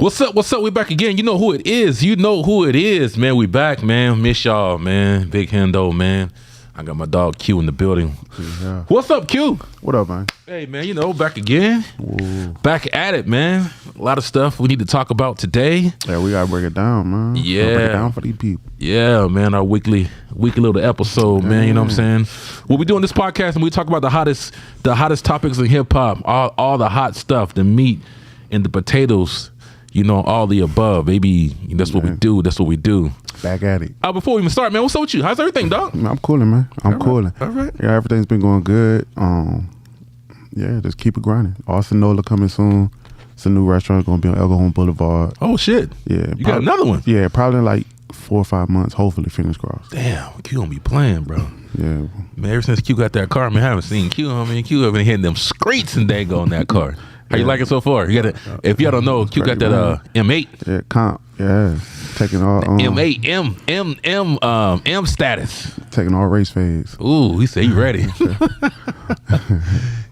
What's up? What's up? We back again. You know who it is. You know who it is, man. We back, man. Miss y'all, man. Big Hendo, man. I got my dog Q in the building. Yeah. What's up, Q? What up, man? Hey, man, you know, back again. Ooh. Back at it, man. A lot of stuff we need to talk about today. Yeah, we got to break it down, man. Yeah. Break it down for these people. Yeah, man. Our weekly little episode, man. You know what I'm saying? We'll be doing this podcast and we talk about the hottest topics in hip hop, all the hot stuff, the meat and the potatoes. You know, all the above, baby. That's what we do. That's what we do. Back at it. Before we even start, man, what's up with you? How's everything, dog? I'm cooling, man. I'm cooling. All right. Yeah, everything's been going good. Yeah, just keep it grinding. Arsenola coming soon. It's a new restaurant going to be on El Cajon Boulevard. Oh, shit. Yeah. You got another one? Yeah, probably in like 4 or 5 months, hopefully, fingers crossed. Damn, Q gonna be playing, bro. Yeah. Man, ever since Q got that car, man, I haven't seen Q. I mean, Q have been hitting them streets and they go in that car. How you like it so far? You got if y'all don't know, Q got that M8. Yeah, comp. Yeah, taking all M8 M status. Taking all race fades. Ooh, he said he ready.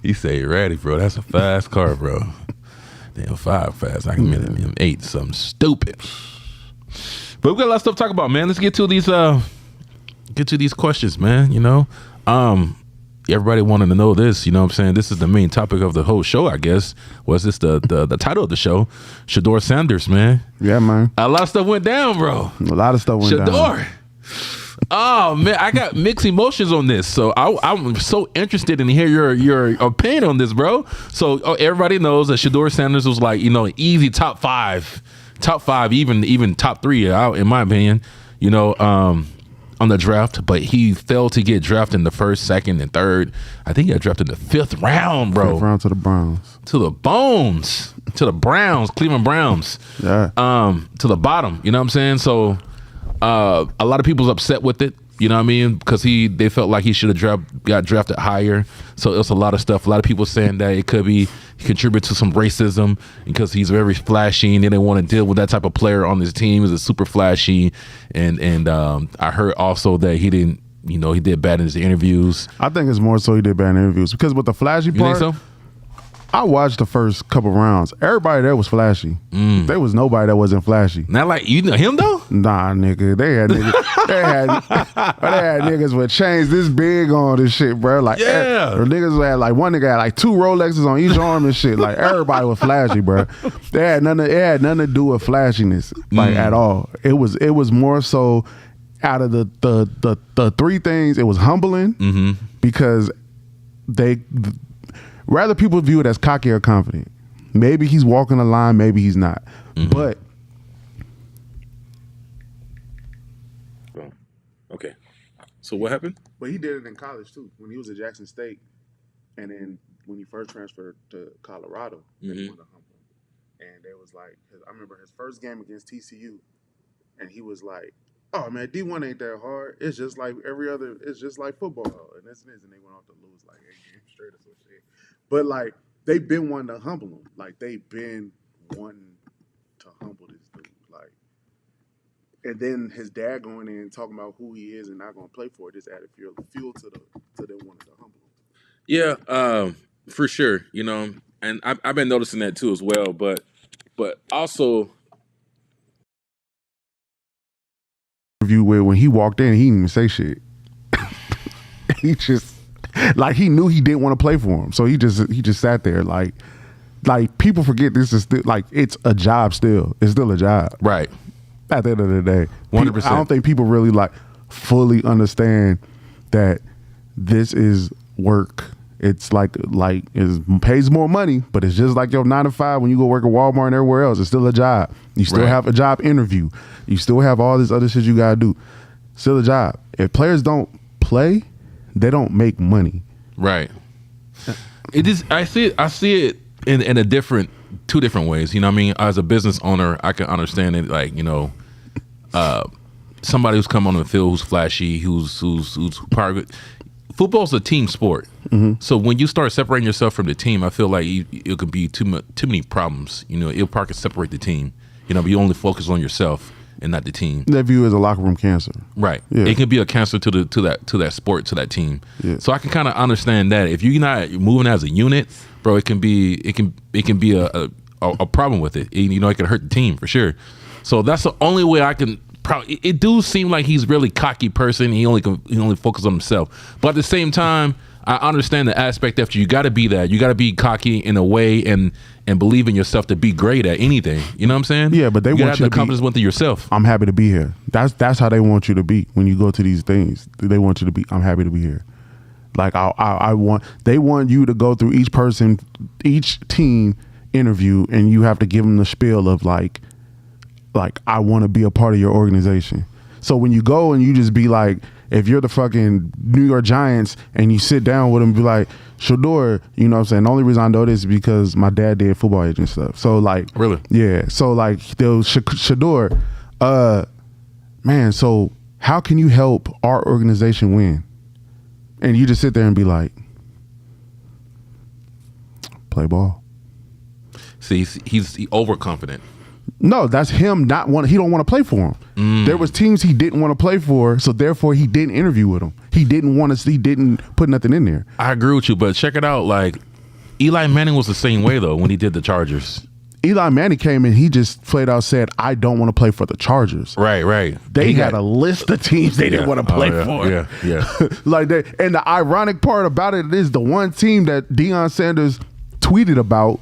He said he ready, bro. That's a fast car, bro. Damn, 5 fast. I can minute M8 something stupid. But we got a lot of stuff to talk about, man. Let's get to these questions, man. You know, everybody wanted to know this. You know what I'm saying? This is the main topic of the whole show, I guess. Was this the title of the show? Shedeur Sanders, man. Yeah, man. A lot of stuff went down, bro. A lot of stuff went down. Shedeur. Oh man, I got mixed emotions on this. So I'm so interested in hear your opinion on this, bro. So everybody knows that Shedeur Sanders was like, you know, easy top five, even top 3, in my opinion. You know, on the draft, but he failed to get drafted in the 1st, 2nd, and 3rd. I think he got drafted in the 5th round, bro. 5th round to the Browns. To the bones. To the Browns, Cleveland Browns. Yeah. To the bottom. You know what I'm saying? So a lot of people's upset with it. You know what I mean? Because they felt like he should have got drafted higher. So it was a lot of stuff. A lot of people saying that it could be contribute to some racism because he's very flashy and they didn't want to deal with that type of player on his team. He's a super flashy, and I heard also that he didn't. You know, he did bad in his interviews. I think it's more so he did bad in interviews because with the flashy part. You think so? I watched the first couple rounds. Everybody there was flashy. There was nobody that wasn't flashy. Not like you know him though? Nah, nigga. They had niggas. they had niggas with chains this big on this shit, bro. Like or niggas had like one nigga had like 2 Rolexes on each arm and shit. Like everybody was flashy, bro. It had nothing to do with flashiness, like at all. It was more so out of the 3 things. It was humbling because rather people view it as cocky or confident. Maybe he's walking the line, maybe he's not. But okay. So what happened? But he did it in college too. When he was at Jackson State, and then when he first transferred to Colorado, they wanted to humble him. And they was like, I remember his first game against TCU, and he was like, "Oh man, D1 ain't that hard. It's just like every other. It's just like football." And this and this, and they went off to lose like 8 games straight or some shit. But like they've been wanting to humble him. Like they've been wanting to humble this dude. Like, and then his dad going in and talking about who he is and not going to play for it just added fuel to them wanting to humble him. Yeah, for sure. You know, and I've been noticing that too as well. But also, review where when he walked in, he didn't even say shit. He just. Like he knew he didn't want to play for him, so he just sat there. Like people forget this is still like it's a job. Still, it's still a job. Right. At the end of the day, 100%. I don't think people really like fully understand that this is work. It's like it pays more money, but it's just like your 9 to 5 when you go work at Walmart and everywhere else. It's still a job. You still have a job interview. You still have all this other shit you gotta do. Still a job. If players don't play, they don't make money. Right. It is. I see it in a 2 different ways. You know what I mean? As a business owner, I can understand it. Like, you know, somebody who's come on the field who's flashy, who's part of it. Football's a team sport. So when you start separating yourself from the team, I feel like it could be too many problems. You know, it'll probably separate the team. You know, but you only focus on yourself and not the team. That view as a locker room cancer. Right. Yeah. It can be a cancer to that sport, to that team. Yeah. So I can kind of understand that. If you're not moving as a unit, bro, it can be a problem with it. You know, it can hurt the team for sure. So that's the only way I can. Probably, it do seem like he's really cocky person. He only focus on himself. But at the same time, I understand the aspect that you got to be that. You got to be cocky in a way and believe in yourself to be great at anything. You know what I'm saying? Yeah, but they want you to have the confidence within yourself. I'm happy to be here. That's how they want you to be when you go to these things. They want you to be. I'm happy to be here. Like they want you to go through each team interview, and you have to give them the spiel of like I want to be a part of your organization. So when you go and you just be like, if you're the fucking New York Giants and you sit down with them and be like, Shedeur, you know what I'm saying? The only reason I know this is because my dad did football agent stuff. So like, really? Yeah. So like, Shedeur, man, so how can you help our organization win? And you just sit there and be like, play ball. See, he's overconfident. No, that's him not want. He don't want to play for him. There was teams he didn't want to play for, so therefore he didn't interview with them. He didn't want to. He didn't put nothing in there. I agree with you, but check it out. Like Eli Manning was the same way though when he did the Chargers. Eli Manning came in, he just flat out said, "I don't want to play for the Chargers." Right. They had a list of teams they didn't want to play for. Yeah. Like that. And the ironic part about it is the one team that Deion Sanders tweeted about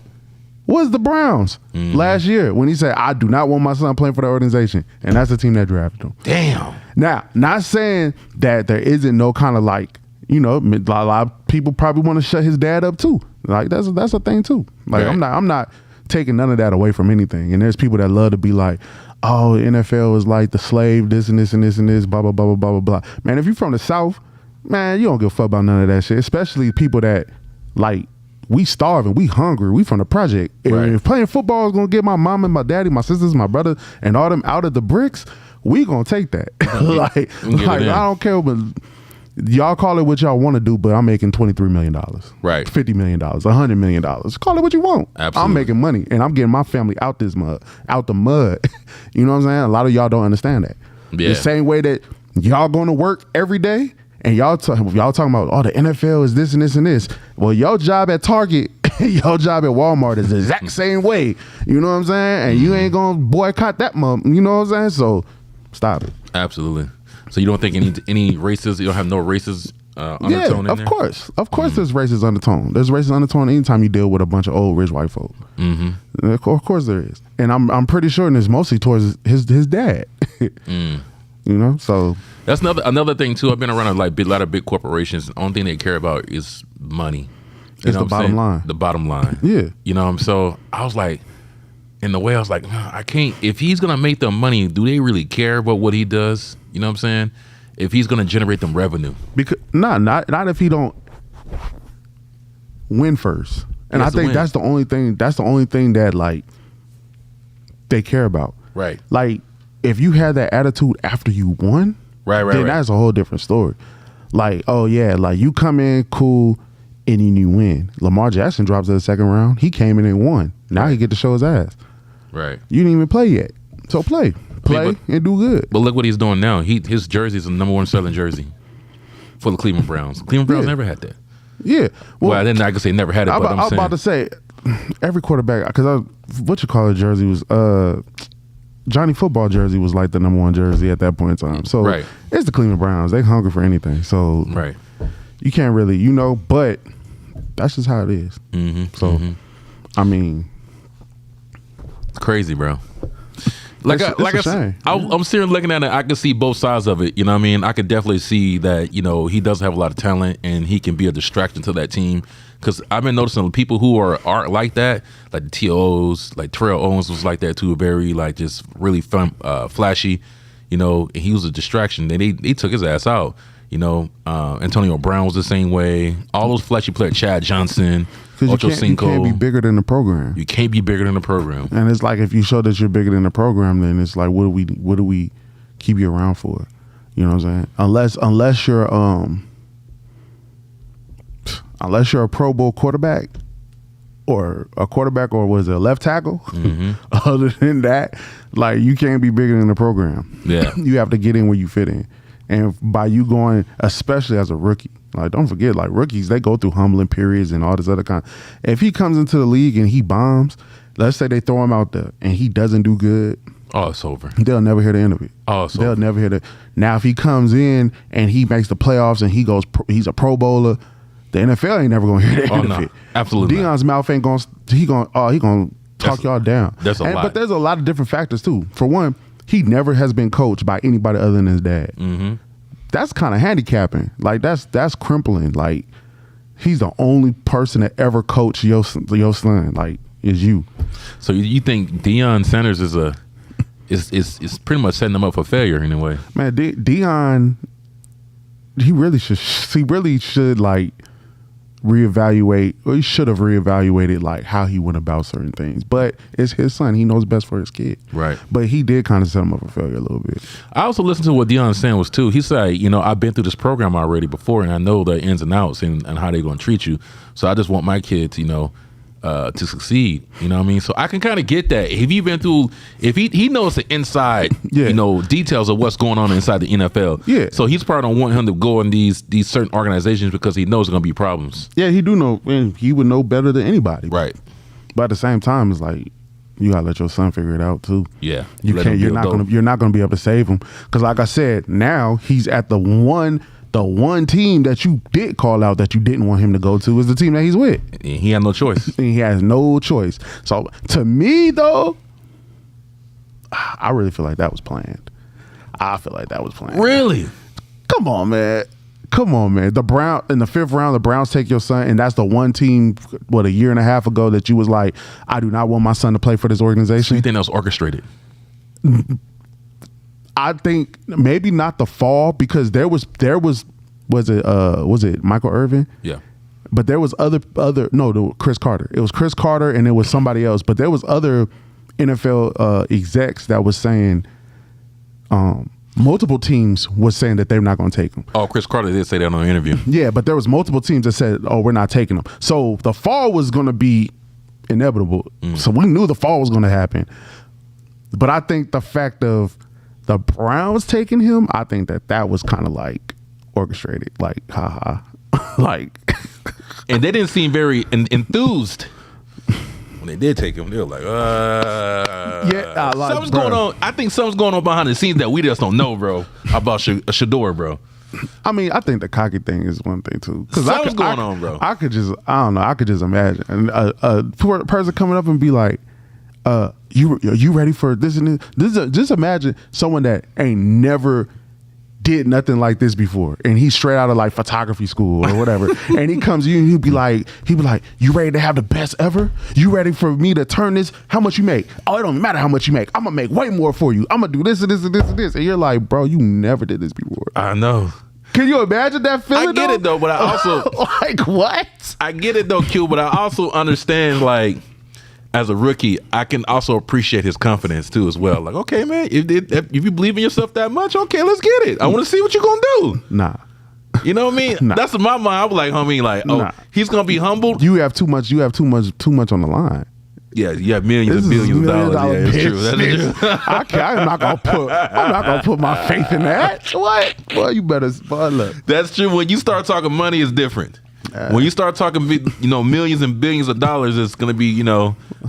was the Browns last year when he said, "I do not want my son playing for the organization," and that's the team that drafted him. Damn. Now, not saying that there isn't no kind of like, you know, a lot of people probably want to shut his dad up too. Like that's a thing too. Like right. I'm not taking none of that away from anything. And there's people that love to be like, "Oh, NFL is like the slave, this and this and this and this, blah blah blah blah blah blah." Man, if you're from the South, man, you don't give a fuck about none of that shit. Especially people that like. We starving, we hungry, we from the project. Right. If playing football is gonna get my mom and my daddy, my sisters, my brother, and all them out of the bricks, we gonna take that. like I don't care, but y'all call it what y'all want to do, but I'm making $23 million. Right. $50 million, $100 million. Call it what you want. Absolutely. I'm making money and I'm getting my family out the mud. You know what I'm saying? A lot of y'all don't understand that. Yeah. The same way that y'all going to work every day. And y'all talking about, oh, the NFL is this and this and this. Well, your job at Target, your job at Walmart is the exact same way. You know what I'm saying? And you ain't going to boycott that month. You know what I'm saying? So stop it. Absolutely. So you don't think any races, you don't have no racist undertone in there? Of course. Of course there's racist undertone. There's racist undertone anytime you deal with a bunch of old rich white folk. Mm-hmm. Of course there is. And I'm pretty sure it's mostly towards his dad. You know, so that's another thing too. I've been around a lot of big corporations. The only thing they care about is money. It's the bottom line. The bottom line. Yeah. You know, so I was like, in the way I was like, I can't. If he's gonna make them money, do they really care about what he does? You know what I'm saying? If he's gonna generate them revenue, because not if he don't win first. And I think that's the only thing. That's the only thing that like they care about. Right. Like. If you had that attitude after you won, then that's a whole different story. Like, oh yeah, like you come in cool and then you win. Lamar Jackson drops in the second round. He came in and won. Now he get to show his ass. Right. You didn't even play yet. So play and do good. But look what he's doing now. His jersey is the #1 selling jersey for the Cleveland Browns. Cleveland Browns never had that. Yeah. Well, then I could say never had it. I was about to say every quarterback, because jersey was Johnny Football jersey was like the #1 jersey at that point in time. So it's the Cleveland Browns. They hungry for anything. So you can't really, but that's just how it is. So, I mean. It's crazy, bro. I'm sitting looking at it. I can see both sides of it. You know what I mean? I could definitely see that, he does have a lot of talent and he can be a distraction to that team. Because I've been noticing people who aren't like that, like the TOs, like Terrell Owens was like that too, very like just really fun, flashy, and he was a distraction. Then they took his ass out. Antonio Brown was the same way. All those flashy players, Chad Johnson, Ocho Cinco. You can't be bigger than the program. You can't be bigger than the program. And it's like if you show that you're bigger than the program, then it's like what do we keep you around for? You know what I'm saying? Unless you're a Pro Bowl quarterback or was it a left tackle? Other than that, like you can't be bigger than the program. Yeah. You have to get in where you fit in. And by you going, especially as a rookie, like don't forget, like rookies, they go through humbling periods and all this other kind. If he comes into the league and he bombs, let's say they throw him out there and he doesn't do good. Oh, it's over. They'll never hear the end of it. Oh, it's They'll over. never hear the. Now, if he comes in and he makes the playoffs and he's a Pro Bowler, the NFL ain't never gonna hear the end of it. Absolutely. Dion's mouth ain't gonna. He gonna talk y'all down. That's a lot. But there's a lot of different factors too. For one, he never has been coached by anybody other than his dad. Mm-hmm. That's kind of handicapping. Like that's crippling. Like he's the only person that ever coached your son. Like is you. So you think Deion Sanders is pretty much setting them up for failure in a way? Man, Deion, he really should like reevaluate, or he should have reevaluated like how he went about certain things. But it's his son; he knows best for his kid. Right. But he did kind of set him up for failure a little bit. I also listened to what Deion's saying was too. He said, I've been through this program already before, and I know the ins and outs and how they're going to treat you. So I just want my kids, to succeed. You know what I mean? So I can kind of get that. If you've been through, if he knows the inside, details of what's going on inside the NFL. Yeah. So he's probably don't want him to go in these certain organizations because he knows there's going to be problems. Yeah, he do know, and he would know better than anybody. Right. But at the same time, it's like you gotta let your son figure it out too. Yeah. You can't. You're not gonna be able to save him because, like I said, now he's at the one team that you did call out that you didn't want him to go to is the team that he's with. And he had no choice. And he has no choice. So to me, though, I really feel like that was planned. Really? Come on, man. The in the 5th round, the Browns take your son, and that's the one team, a year and a half ago that you was like, I do not want my son to play for this organization. So you think that was orchestrated? I think maybe not the fall because was it Michael Irvin? Yeah. But there was Chris Carter. It was Chris Carter and it was somebody else. But there was other NFL execs that was saying multiple teams was saying that they're not going to take him. Oh, Chris Carter did say that on an interview. Yeah, but there was multiple teams that said, oh, we're not taking him. So the fall was going to be inevitable. So we knew the fall was going to happen. But I think the fact of the Browns taking him, I think that was kind of like orchestrated, like haha, like. And they didn't seem very enthused when they did take him. They were like, something's going on. I think something's going on behind the scenes that we just don't know, bro. About Shedeur, bro. I mean, I think the cocky thing is one thing too. Something's going on, bro. I could just imagine a person coming up and be like, you ready for this and this? Just imagine someone that ain't never did nothing like this before, and he's straight out of like photography school or whatever, and he comes to you and he'd be like, you ready to have the best ever? You ready for me to turn this? How much you make? Oh, it don't matter how much you make. I'm gonna make way more for you. I'm gonna do this and this and this and this. And you're like, bro, you never did this before. I know. Can you imagine that feeling? I get it though, but I also like what? I get it though, Q, but I also understand like, as a rookie, I can also appreciate his confidence too as well. Like, okay, man, if you believe in yourself that much, okay, let's get it. I want to see what you're gonna do. Nah. You know what I mean? Nah. That's in my mind. I was like, homie, like, he's gonna be humbled. You have too much on the line. Yeah, you have millions and billions of dollars. Yeah, it's true. That's true. I'm not gonna put my faith in that. What? Well, you better look. That's true. When you start talking money, it's different. When you start talking, millions and billions of dollars, it's gonna be,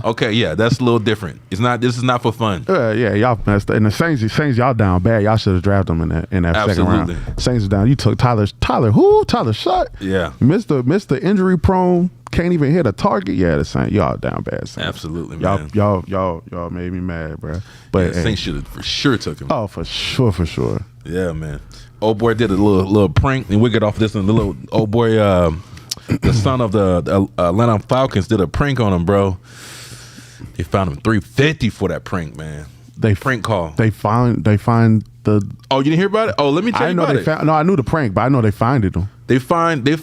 okay, yeah, that's a little different. It's not. This is not for fun. Yeah, y'all messed up. And the Saints, y'all down bad. Y'all should have drafted them in that second round. Saints are down. You took Tyler Shutt. Yeah, Mr. Injury prone. Can't even hit a target. Yeah, the Saints, y'all down bad. Saints. Absolutely, man. Y'all made me mad, bro. But Saints should have for sure took him. Oh, for sure. Yeah, man. Old boy did a little prank, and we get off this one. The little old boy, the son of the Atlanta Falcons, did a prank on him, bro. They found him $350 for that prank, man. Prank call. They find the. Oh, you didn't hear about it? Oh, let me tell you about it. I knew the prank, but I know they finded him. They find the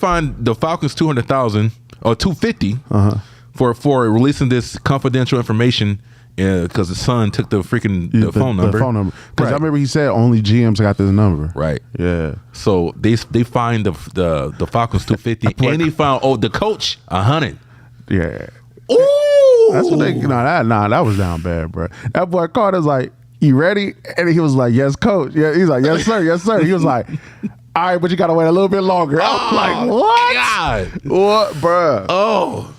Falcons $200,000 or $250 for releasing this confidential information. Because the son took the freaking phone number. The phone number. Because I remember he said only GMs got this number. Right. Yeah. So they find the Falcons $250, and they found the coach $100. Yeah. Ooh. That's what they. That was down bad, bro. That boy Carter's like, you ready? And he was like, yes, coach. Yeah, he's like, yes, sir, yes, sir. He was like, all right, but you gotta wait a little bit longer. I was like, what? God. What, bruh? Oh.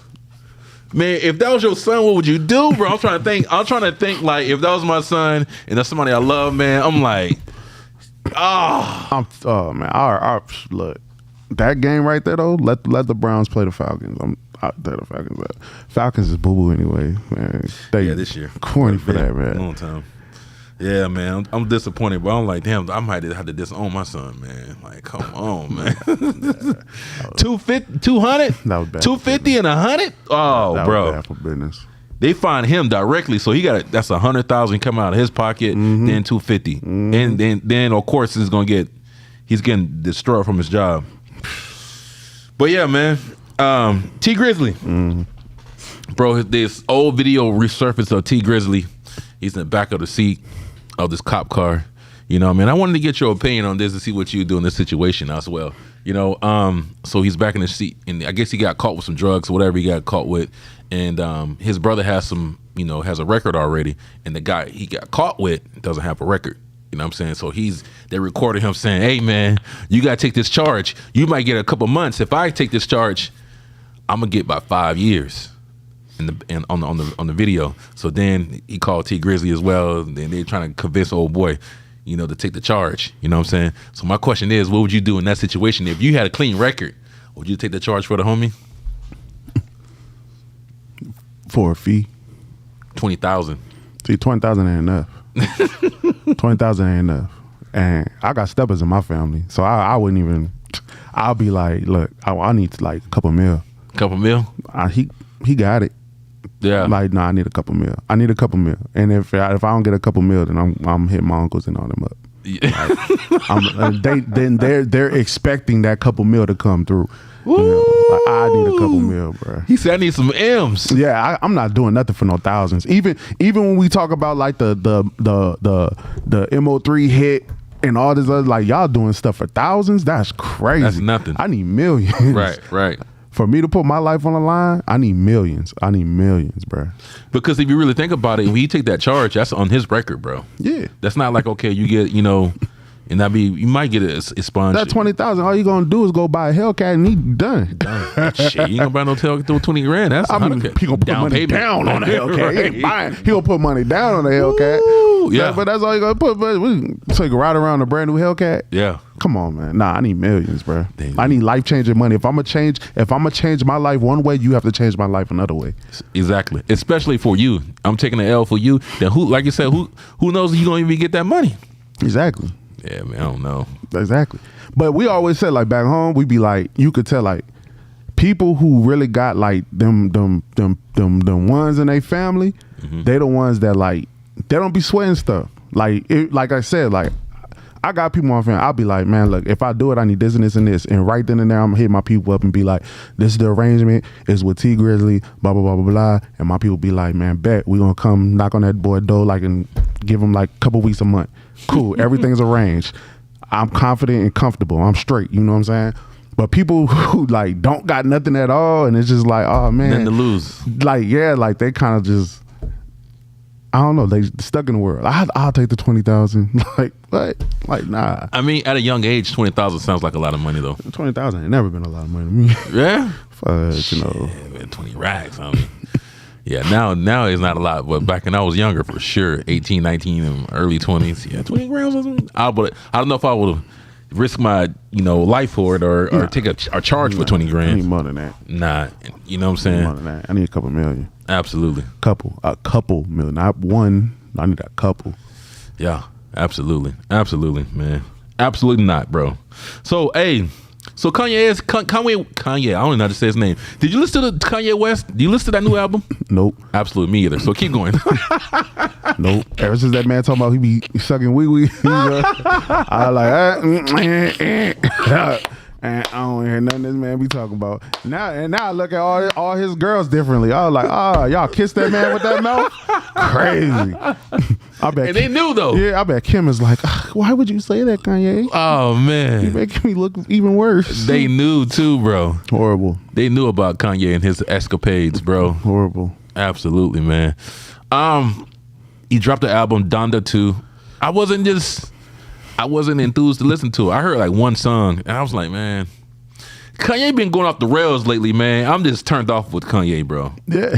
Man, if that was your son, what would you do, bro? I'm trying to think like if that was my son and that's somebody I love, man, I'm like, oh man. Look. That game right there though, let the Browns play the Falcons. The Falcons. Falcons is boo-boo anyway, man. Yeah, this year. Corny for that, man. Long time. Yeah, man. I'm disappointed, but I'm like, damn, I might have to disown my son, man. Like, come on, man. 250, 200? That was bad. 250 and 100? Oh, that bro. was bad for business. They find him directly, so he got that's 100,000 coming out of his pocket, then 250, and then of course he's getting destroyed from his job. But yeah, man, T Grizzly, bro, this old video resurfaced of T Grizzly. He's in the back of the seat of this cop car. You know, man, I wanted to get your opinion on this and see what you do in this situation as well. You know, so he's back in the seat, and I guess he got caught with some drugs or whatever he got caught with, and his brother has has a record already, and the guy he got caught with doesn't have a record. You know what I'm saying? So they recorded him saying, hey man, you gotta take this charge. You might get a couple months. If I take this charge, I'm gonna get about 5 years on the video. So then he called T Grizzly as well. And they're trying to convince old boy, to take the charge. You know what I'm saying? So my question is, what would you do in that situation? If you had a clean record, would you take the charge for the homie? For a fee? 20,000. See, 20,000 ain't enough. 20,000 ain't enough. And I got steppers in my family. So I wouldn't even, I'll be like, look, I need like a couple mil. Couple mil? He got it. Yeah. Like, I need a couple mil. I need a couple mil. And if I don't get a couple mil, then I'm hitting my uncles and all them up. Yeah. Like, they're expecting that couple mil to come through. Like, I need a couple mil, bro. He said I need some M's. Yeah, I'm not doing nothing for no thousands. Even when we talk about like the MO3 hit and all this other, like y'all doing stuff for thousands, that's crazy. That's nothing. I need millions. Right. For me to put my life on the line, I need millions. Bro. Because if you really think about it, when you take that charge, that's on his record, bro. Yeah. That's not like, okay, you get, and you might get it expunged. That 20,000, all you gonna do is go buy a Hellcat and he done. Shit, you ain't gonna buy no Hellcat through 20 grand. That's he gonna put money down on the Hellcat. He ain't buying. He gonna put money down on the Hellcat. Ooh, yeah, but that's all you gonna put. But we take a ride around a brand new Hellcat. Yeah, come on, man. Nah, I need millions, bro. Damn. I need life changing money. If I'm gonna change my life one way, you have to change my life another way. Exactly. Especially for you. I'm taking the L for you. Then who, like you said, who knows if you gonna even get that money? Exactly. Yeah, man, I don't know. Exactly. But we always said, like, back home, we be like, you could tell, like, people who really got like them ones in their family, they the ones that like they don't be sweating stuff. Like I said, like I got people in my family. I'll be like, man, look, if I do it, I need this and this and this. And right then and there, I'm gonna hit my people up and be like, this is the arrangement. It's with T Grizzly, blah blah blah blah blah. And my people be like, man, bet we gonna come knock on that boy door like and give him like a couple weeks a month. Cool, everything's arranged. I'm confident and comfortable. I'm straight. You know what I'm saying? But people who like don't got nothing at all, and it's just like, oh man, nothing to lose. Like yeah, like they kind of just, I don't know, they stuck in the world. I'll take the 20,000. Like what? Like nah. I mean, at a young age, 20,000 sounds like a lot of money though. 20,000 ain't never been a lot of money to me. Yeah. You know, yeah, man, 20 racks. I mean, yeah, now it's not a lot, but back when I was younger, for sure, 18, 19, and early 20s, yeah, 20 grand wasn't. I don't know if I would risk my life for it or take a charge for 20 grand. I need more than that. Nah, you know what I'm saying? More than that. I need a couple million. Absolutely. A couple million, not one. I need a couple. Yeah, absolutely, man, absolutely not, bro. So hey. So Kanye. I don't know how to say his name. Did you listen to Kanye West? Do you listen to that new album? Nope. Absolutely, me either. So keep going. Nope. Ever since that man talking about he be sucking wee wee, I like and I don't hear nothing this man be talking about. Now I look at all his girls differently. I was like, y'all kissed that man with that mouth? Crazy. I bet. And they knew though. Yeah, I bet Kim is like, why would you say that, Kanye? Oh man, you making me look even worse. They knew too, bro. Horrible. They knew about Kanye and his escapades, bro. Horrible. Absolutely, man. he dropped the album Donda 2. I wasn't enthused to listen to it. I heard like one song, and I was like, man, Kanye been going off the rails lately, man. I'm just turned off with Kanye, bro. Yeah,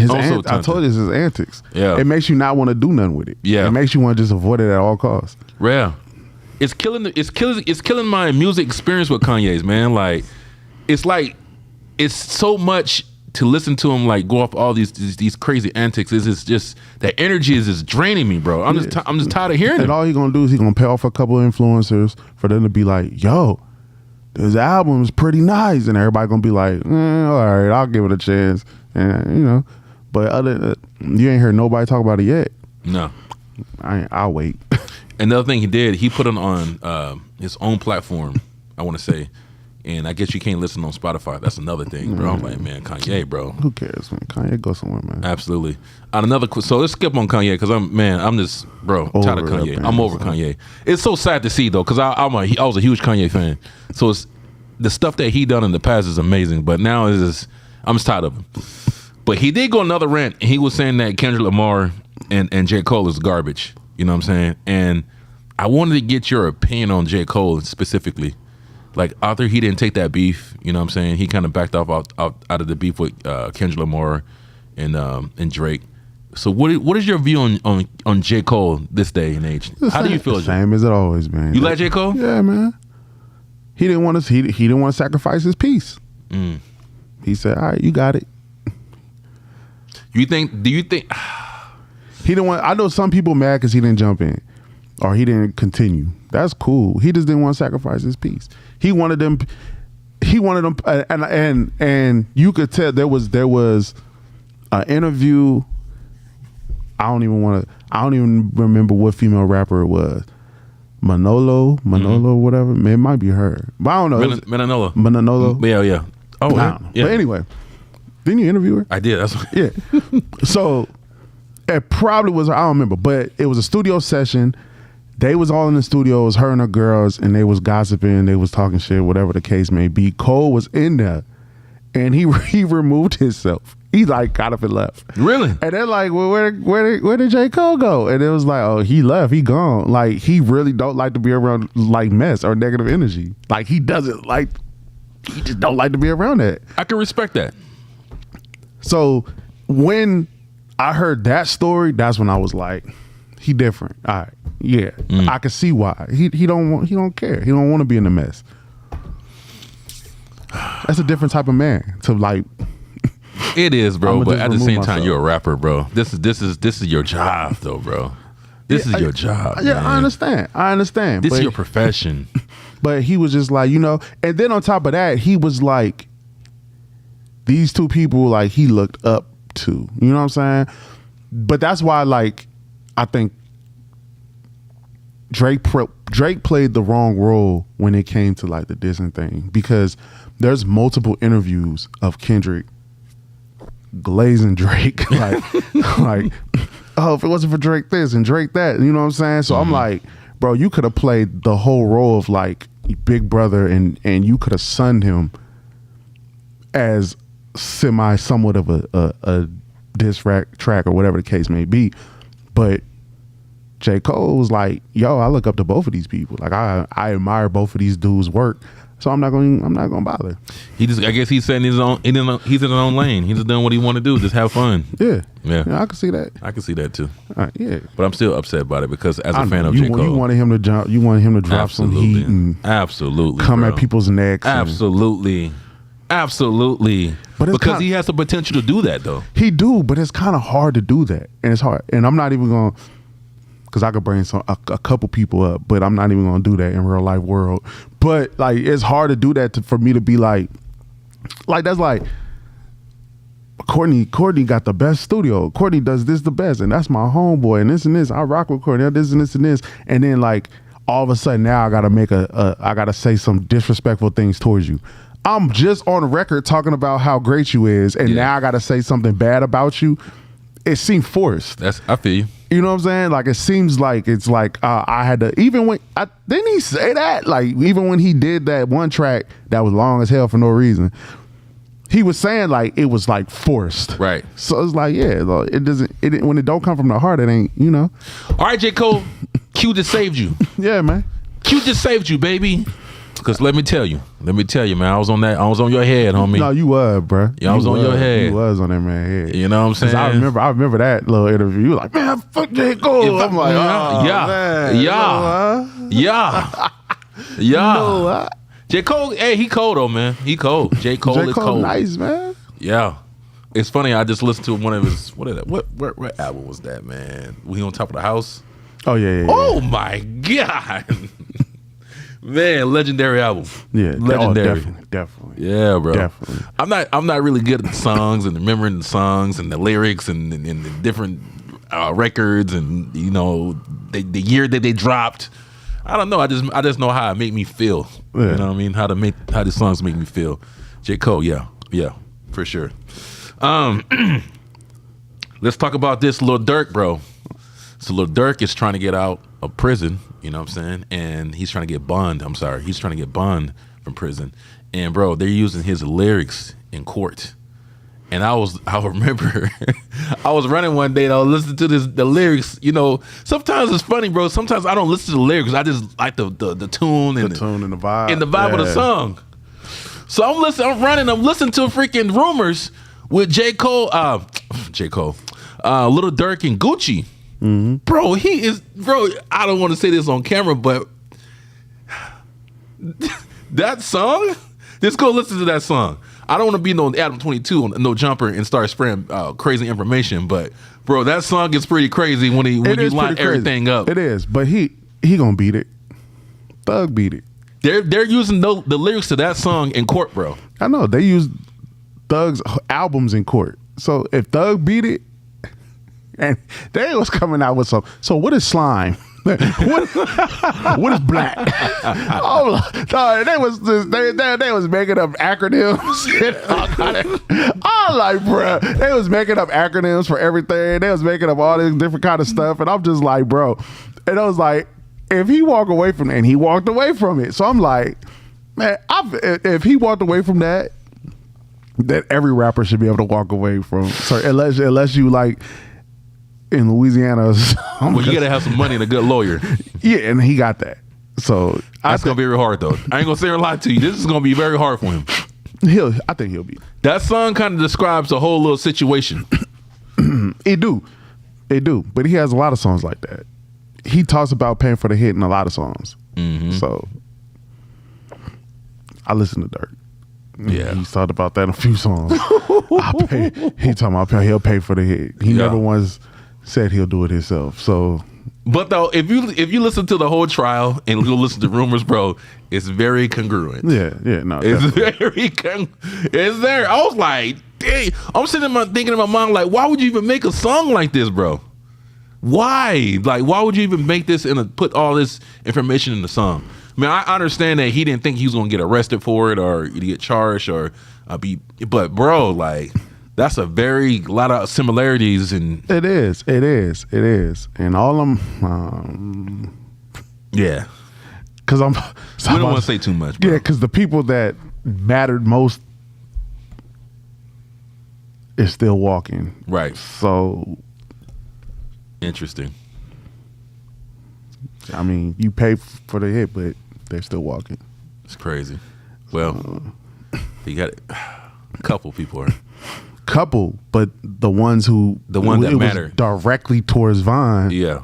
I told you it's his antics. Yeah, it makes you not want to do nothing with it. Yeah, it makes you want to just avoid it at all costs. Yeah, it's killing my music experience with Kanye's, man. Like, it's so much to listen to him like go off all these crazy antics. It's just that energy is just draining me, bro. I'm just tired of hearing it. And all he's gonna do is he's gonna pay off a couple of influencers for them to be like, yo, this album is pretty nice, and everybody gonna be like, all right, I'll give it a chance, and but you ain't heard nobody talk about it yet. No, I'll wait. Another thing he did, he put it on his own platform, I want to say, and I guess you can't listen on Spotify. That's another thing, bro. I'm like, man, Kanye, bro. Who cares, man? Kanye go somewhere, man. Absolutely. So let's skip on Kanye because I'm just, bro, tired of Kanye. I'm over Kanye. It's so sad to see though, because I was a huge Kanye fan. So it's the stuff that he done in the past is amazing, but now I'm just tired of him. But he did go another rant. And he was saying that Kendrick Lamar and J. Cole is garbage. You know what I'm saying? And I wanted to get your opinion on J. Cole specifically. Like, after he didn't take that beef, you know what I'm saying? He kind of backed off out of the beef with Kendrick Lamar and Drake. So what is your view on J. Cole this day and age? How do you feel? Same as it always, man. You like J. Cole? Yeah, man. He didn't want to. He didn't want to sacrifice his peace. He said, "All right, you got it." Do you think? He didn't want. I know some people mad because he didn't jump in, or he didn't continue. That's cool. He just didn't want to sacrifice his peace. He wanted them. And you could tell there was an interview. I don't even remember what female rapper it was. Manolo, whatever. It might be her, but I don't know. Manolo. Yeah. Oh, nah. Yeah. But anyway, didn't you interview her? I did. Yeah. So it probably was. I don't remember, but it was a studio session. They was all in the studio. It was her and her girls, and they was gossiping. They was talking shit, whatever the case may be. Cole was in there, and he removed himself. He like got up and left. Really? And they're like, well, where did J. Cole go? And it was like, oh, he left. He gone. Like, he really don't like to be around like mess or negative energy. Like, he just don't like to be around that. I can respect that. So when I heard that story, that's when I was like, he different. All right. Yeah. I can see why. He don't care. He don't want to be in the mess. That's a different type of man to like. It is, bro. But at the same time, you're a rapper, bro. This is your job, though, bro. This is your job. Yeah, man. I understand. This is your profession. But he was just like, and then on top of that, he was like, these two people, like, he looked up to. You know what I'm saying? But that's why, like, I think Drake played the wrong role when it came to like the dissing thing, because there's multiple interviews of Kendrick glazing Drake like oh, if it wasn't for Drake this and Drake that, you know what I'm saying? So I'm like, bro, you could have played the whole role of like big brother, and you could have sunned him as somewhat of a diss track or whatever the case may be. But J. Cole was like, yo, I look up to both of these people. Like, I admire both of these dudes' work. So I'm not gonna bother. I guess he's setting his own. He's in his own lane. He's just doing what he want to do. Just have fun. Yeah. I can see that. I can see that too. Yeah. But I'm still upset about it because as a fan of J. Cole, you wanted him to jump. You wanted him to drop some heat and come at people's necks. Absolutely. But because he has the potential to do that, though. He do, but it's kind of hard to do that, and it's hard. And I'm not even gonna. Because I could bring a couple people up, but I'm not even gonna do that in real life world. But like, it's hard to do that for me to be like that's like Courtney got the best studio. Courtney does this the best, and that's my homeboy, and this and this. I rock with Courtney, this and this and this, and then like all of a sudden now I gotta make I gotta say some disrespectful things towards you. I'm just on record talking about how great you is, and now I gotta say something bad about you. It seemed forced. I feel you. You know what I'm saying? Like, it seems like it's like I had to, even when didn't he say that? Like, even when he did that one track that was long as hell for no reason, he was saying like it was like forced. Right. So it's like, yeah, it doesn't. When it don't come from the heart, it ain't. You know. All right, J. Cole, Q just saved you. Yeah, man. Q just saved you, baby. Because let me tell you, man. I was on your head, homie. No, you was, bro. Yeah, I was on your head. You was on that man's head. You know what I'm saying? I remember that little interview. You were like, man, fuck J. Cole. I'm like, yeah. J. Cole, hey, he cold though, man. He cold. J. Cole is cold. Nice, man. Yeah. It's funny, I just listened to one of his, what album was that, man? We on Top of the House? Oh, yeah. Oh, my God. Man, legendary album. Yeah. Legendary. Definitely. Yeah, bro. Definitely. I'm not really good at the songs and remembering the songs and the lyrics and the different records and, you know, the year that they dropped. I don't know. I just know how it make me feel. Yeah. You know what I mean? How the songs make me feel. J. Cole, yeah, for sure. Let's talk about this Lil Durk, bro. So Lil Durk is trying to get out of prison. You know what I'm saying? And he's trying to get bond. He's trying to get bond from prison. And bro, they're using his lyrics in court. And I remember I was running one day and I was listening to the lyrics. You know, sometimes it's funny, bro. Sometimes I don't listen to the lyrics. I just like the tune and the tune and the vibe. And the vibe of the song. So I'm listening to freaking Rumors with J. Cole, Lil Durk and Gucci. Mm-hmm. Bro, I don't want to say this on camera, but that song, let's go listen to that song. I don't want to be no Adam 22 on No Jumper and start spreading crazy information, but bro, that song gets pretty crazy when you line everything up. It is, but he gonna beat it. Thug beat it. They're using the lyrics to that song in court, bro. I know they use Thug's albums in court. So if Thug beat it, and they was coming out with some. So what is slime? what is black? They was making up acronyms. I'm like, bro, they was making up acronyms for everything. They was making up all this different kind of stuff, and I'm just like, bro. And I was like, if he walk away from it, and he walked away from it, so I'm like, man, if he walked away from that every rapper should be able to walk away from. Sorry, unless you like. In Louisiana, well, you gotta have some money and a good lawyer. Yeah, and he got that. So that's gonna be very hard, though. I ain't gonna say a lot to you. This is gonna be very hard for him. I think he'll be. That song kind of describes the whole little situation. It do, but he has a lot of songs like that. He talks about paying for the hit in a lot of songs. Mm-hmm. So I listen to Durk. Yeah, he's talked about that in a few songs. He talking about he'll pay for the hit. He never once said he'll do it himself. So, but though, if you listen to the whole trial and go listen to Rumors, bro, it's very congruent. Yeah, no, it's it's there. I was like, dang, I'm sitting there thinking in my mind, like, why would you even make a song like this, bro? Why? Like, why would you even make this and put all this information in the song? I mean, I understand that he didn't think he was gonna get arrested for it or get charged or but bro, like. That's a lot of similarities, and it is, and all of them. Yeah, because we don't want to say too much. Bro. Yeah, because the people that mattered most is still walking. Right. So interesting. I mean, you pay for the hit, but they're still walking. It's crazy. Well, you got a couple people are. But the ones that matter directly towards Vine. Yeah.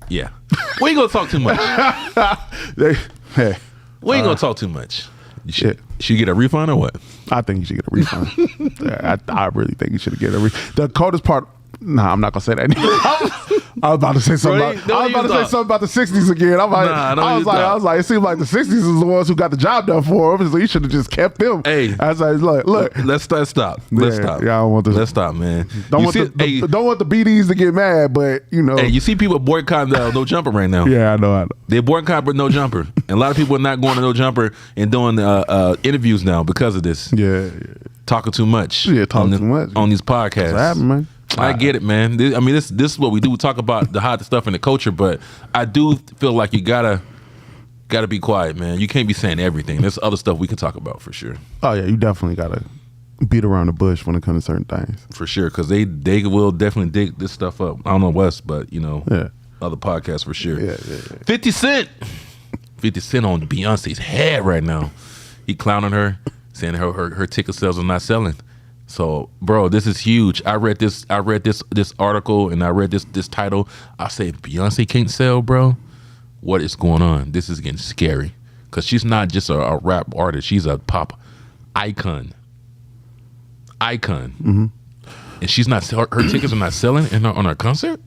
We ain't gonna talk too much. We ain't gonna talk too much. Should you get a refund or what? I think you should get a refund. I really think you should get a refund. The coldest part. Nah, I'm not gonna say that anymore. I was about to say something. I was about to say something about the '60s again. I was like, it seemed like the '60s is the ones who got the job done for him. So you should have just kept them. Hey, I was like, look. Let's stop. Let's stop. Yeah, I don't want this. Let's stop, man. Don't want the BDs to get mad, but you know. Hey, you see people boycotting No Jumper right now. Yeah, I know. They boycotting No Jumper, and a lot of people are not going to No Jumper and doing interviews now because of this. Yeah. Talking too much. Yeah, talking too much on these podcasts. What's happening, man? I get it, man. This is what we do. We talk about the hot stuff in the culture, but I do feel like you gotta Got to be quiet, man. You can't be saying everything. There's other stuff we can talk about for sure. Oh yeah, you definitely gotta beat around the bush when it comes to certain things. For sure, because they will definitely dig this stuff up. I don't know West, but other podcasts for sure. Yeah. 50 Cent on Beyonce's head right now. He clowning her, saying her ticket sales are not selling. So, bro, this is huge. I read this article and I read this title. I said, Beyonce can't sell, bro. What is going on? This is getting scary because she's not just a rap artist. She's a pop icon. Mm-hmm. And she's not. Her tickets are not selling on her concert.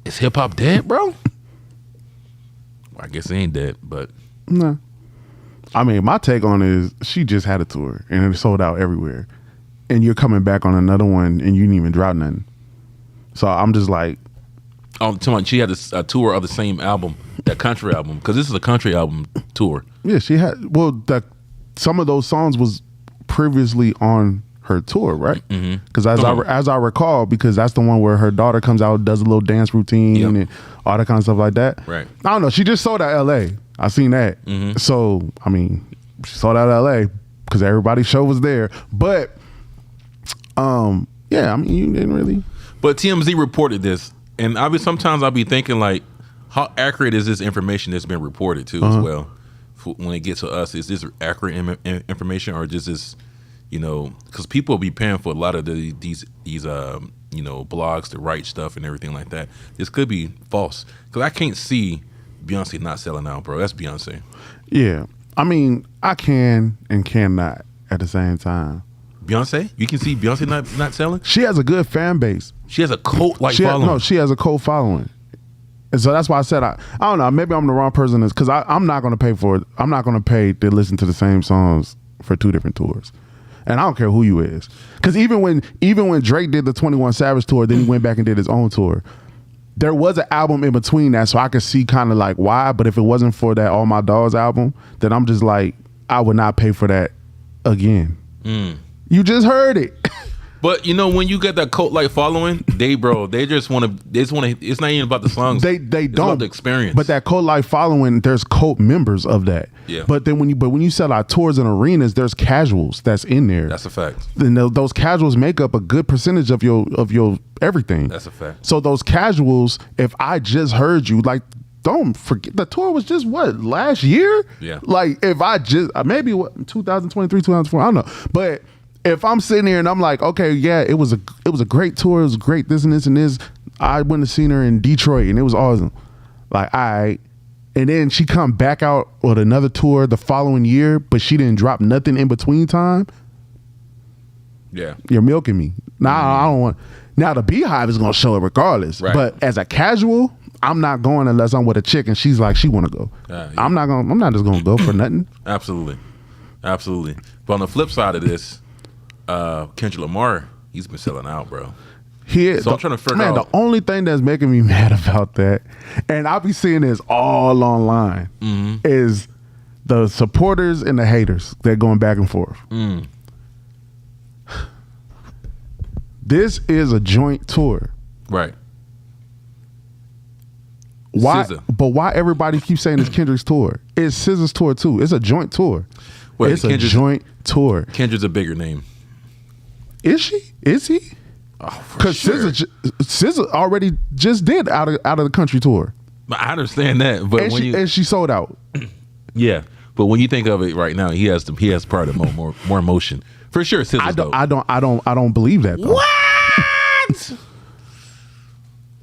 Is hip hop dead, bro? Well, I guess it ain't dead, but no. I mean, my take on it is she just had a tour and it sold out everywhere, and you're coming back on another one and you didn't even drop nothing. So I'm just like, she had a tour of the same album, that country album, because this is a country album tour. Yeah, she had. Well, some of those songs was previously on her tour, right? Because as I recall, because that's the one where her daughter comes out, does a little dance routine and all that kind of stuff like that. Right. I don't know. She just sold out L.A. I seen that. So I mean, she sold out L.A. because everybody's show was there. But yeah, I mean, you didn't really. But TMZ reported this, and sometimes I'll be thinking like, how accurate is this information that's been reported too as well? When it gets to us, is this accurate information or just this? Because people will be paying for a lot of these blogs to write stuff and everything like that. This could be false because I can't see Beyonce not selling out, bro. That's Beyonce. Yeah, I mean, I can and cannot at the same time. Beyonce, you can see Beyonce not selling. She has a good fan base. She has a cult following. She has a cult following. And so that's why I said I don't know. Maybe I'm the wrong person because I'm not going to pay for it. I'm not going to pay to listen to the same songs for 2 different tours. And I don't care who you is, because even when Drake did the 21 Savage tour, then he went back and did his own tour. There was an album in between that, so I could see kind of like why. But if it wasn't for that All My Dogs album, then I'm just like, I would not pay for that again. You just heard it. But when you get that cult-like following, they just want to. It's not even about the songs. It's don't about the experience. But that cult-like following, there's cult members of that. Yeah. But then when you sell out tours and arenas, there's casuals that's in there. That's a fact. And those casuals make up a good percentage of your everything. That's a fact. So those casuals, if I just heard you, like, don't forget the tour was just last year. Yeah. Like if I just maybe 2023, 2024, I don't know, but. If I'm sitting here and I'm like, okay, yeah, it was a great tour, it was great, this and this and this. I went and seen her in Detroit and it was awesome. Like, all right. And then she come back out with another tour the following year, but she didn't drop nothing in between time. Yeah. You're milking me. Now I don't want. Now the Beehive is gonna show it regardless. Right. But as a casual, I'm not going unless I'm with a chick and she's like she wanna go. Yeah. I'm not just gonna go for nothing. Absolutely. But on the flip side of this, Kendrick Lamar, he's been selling out, bro. So I'm trying to figure out. The only thing that's making me mad about that, and I'll be seeing this all online, is the supporters and the haters. They're going back and forth. This is a joint tour. Right. Why? SZA. But why everybody keeps saying it's Kendrick's tour? It's SZA's tour too. It's a joint tour. It's a joint tour. Kendrick's a bigger name. Is she? Is he? Oh, because sure. SZA already just did out of the country tour. I understand that, but and she sold out. Yeah, but when you think of it right now, he has probably more emotion for sure. SZA's dope. I don't believe that though. What?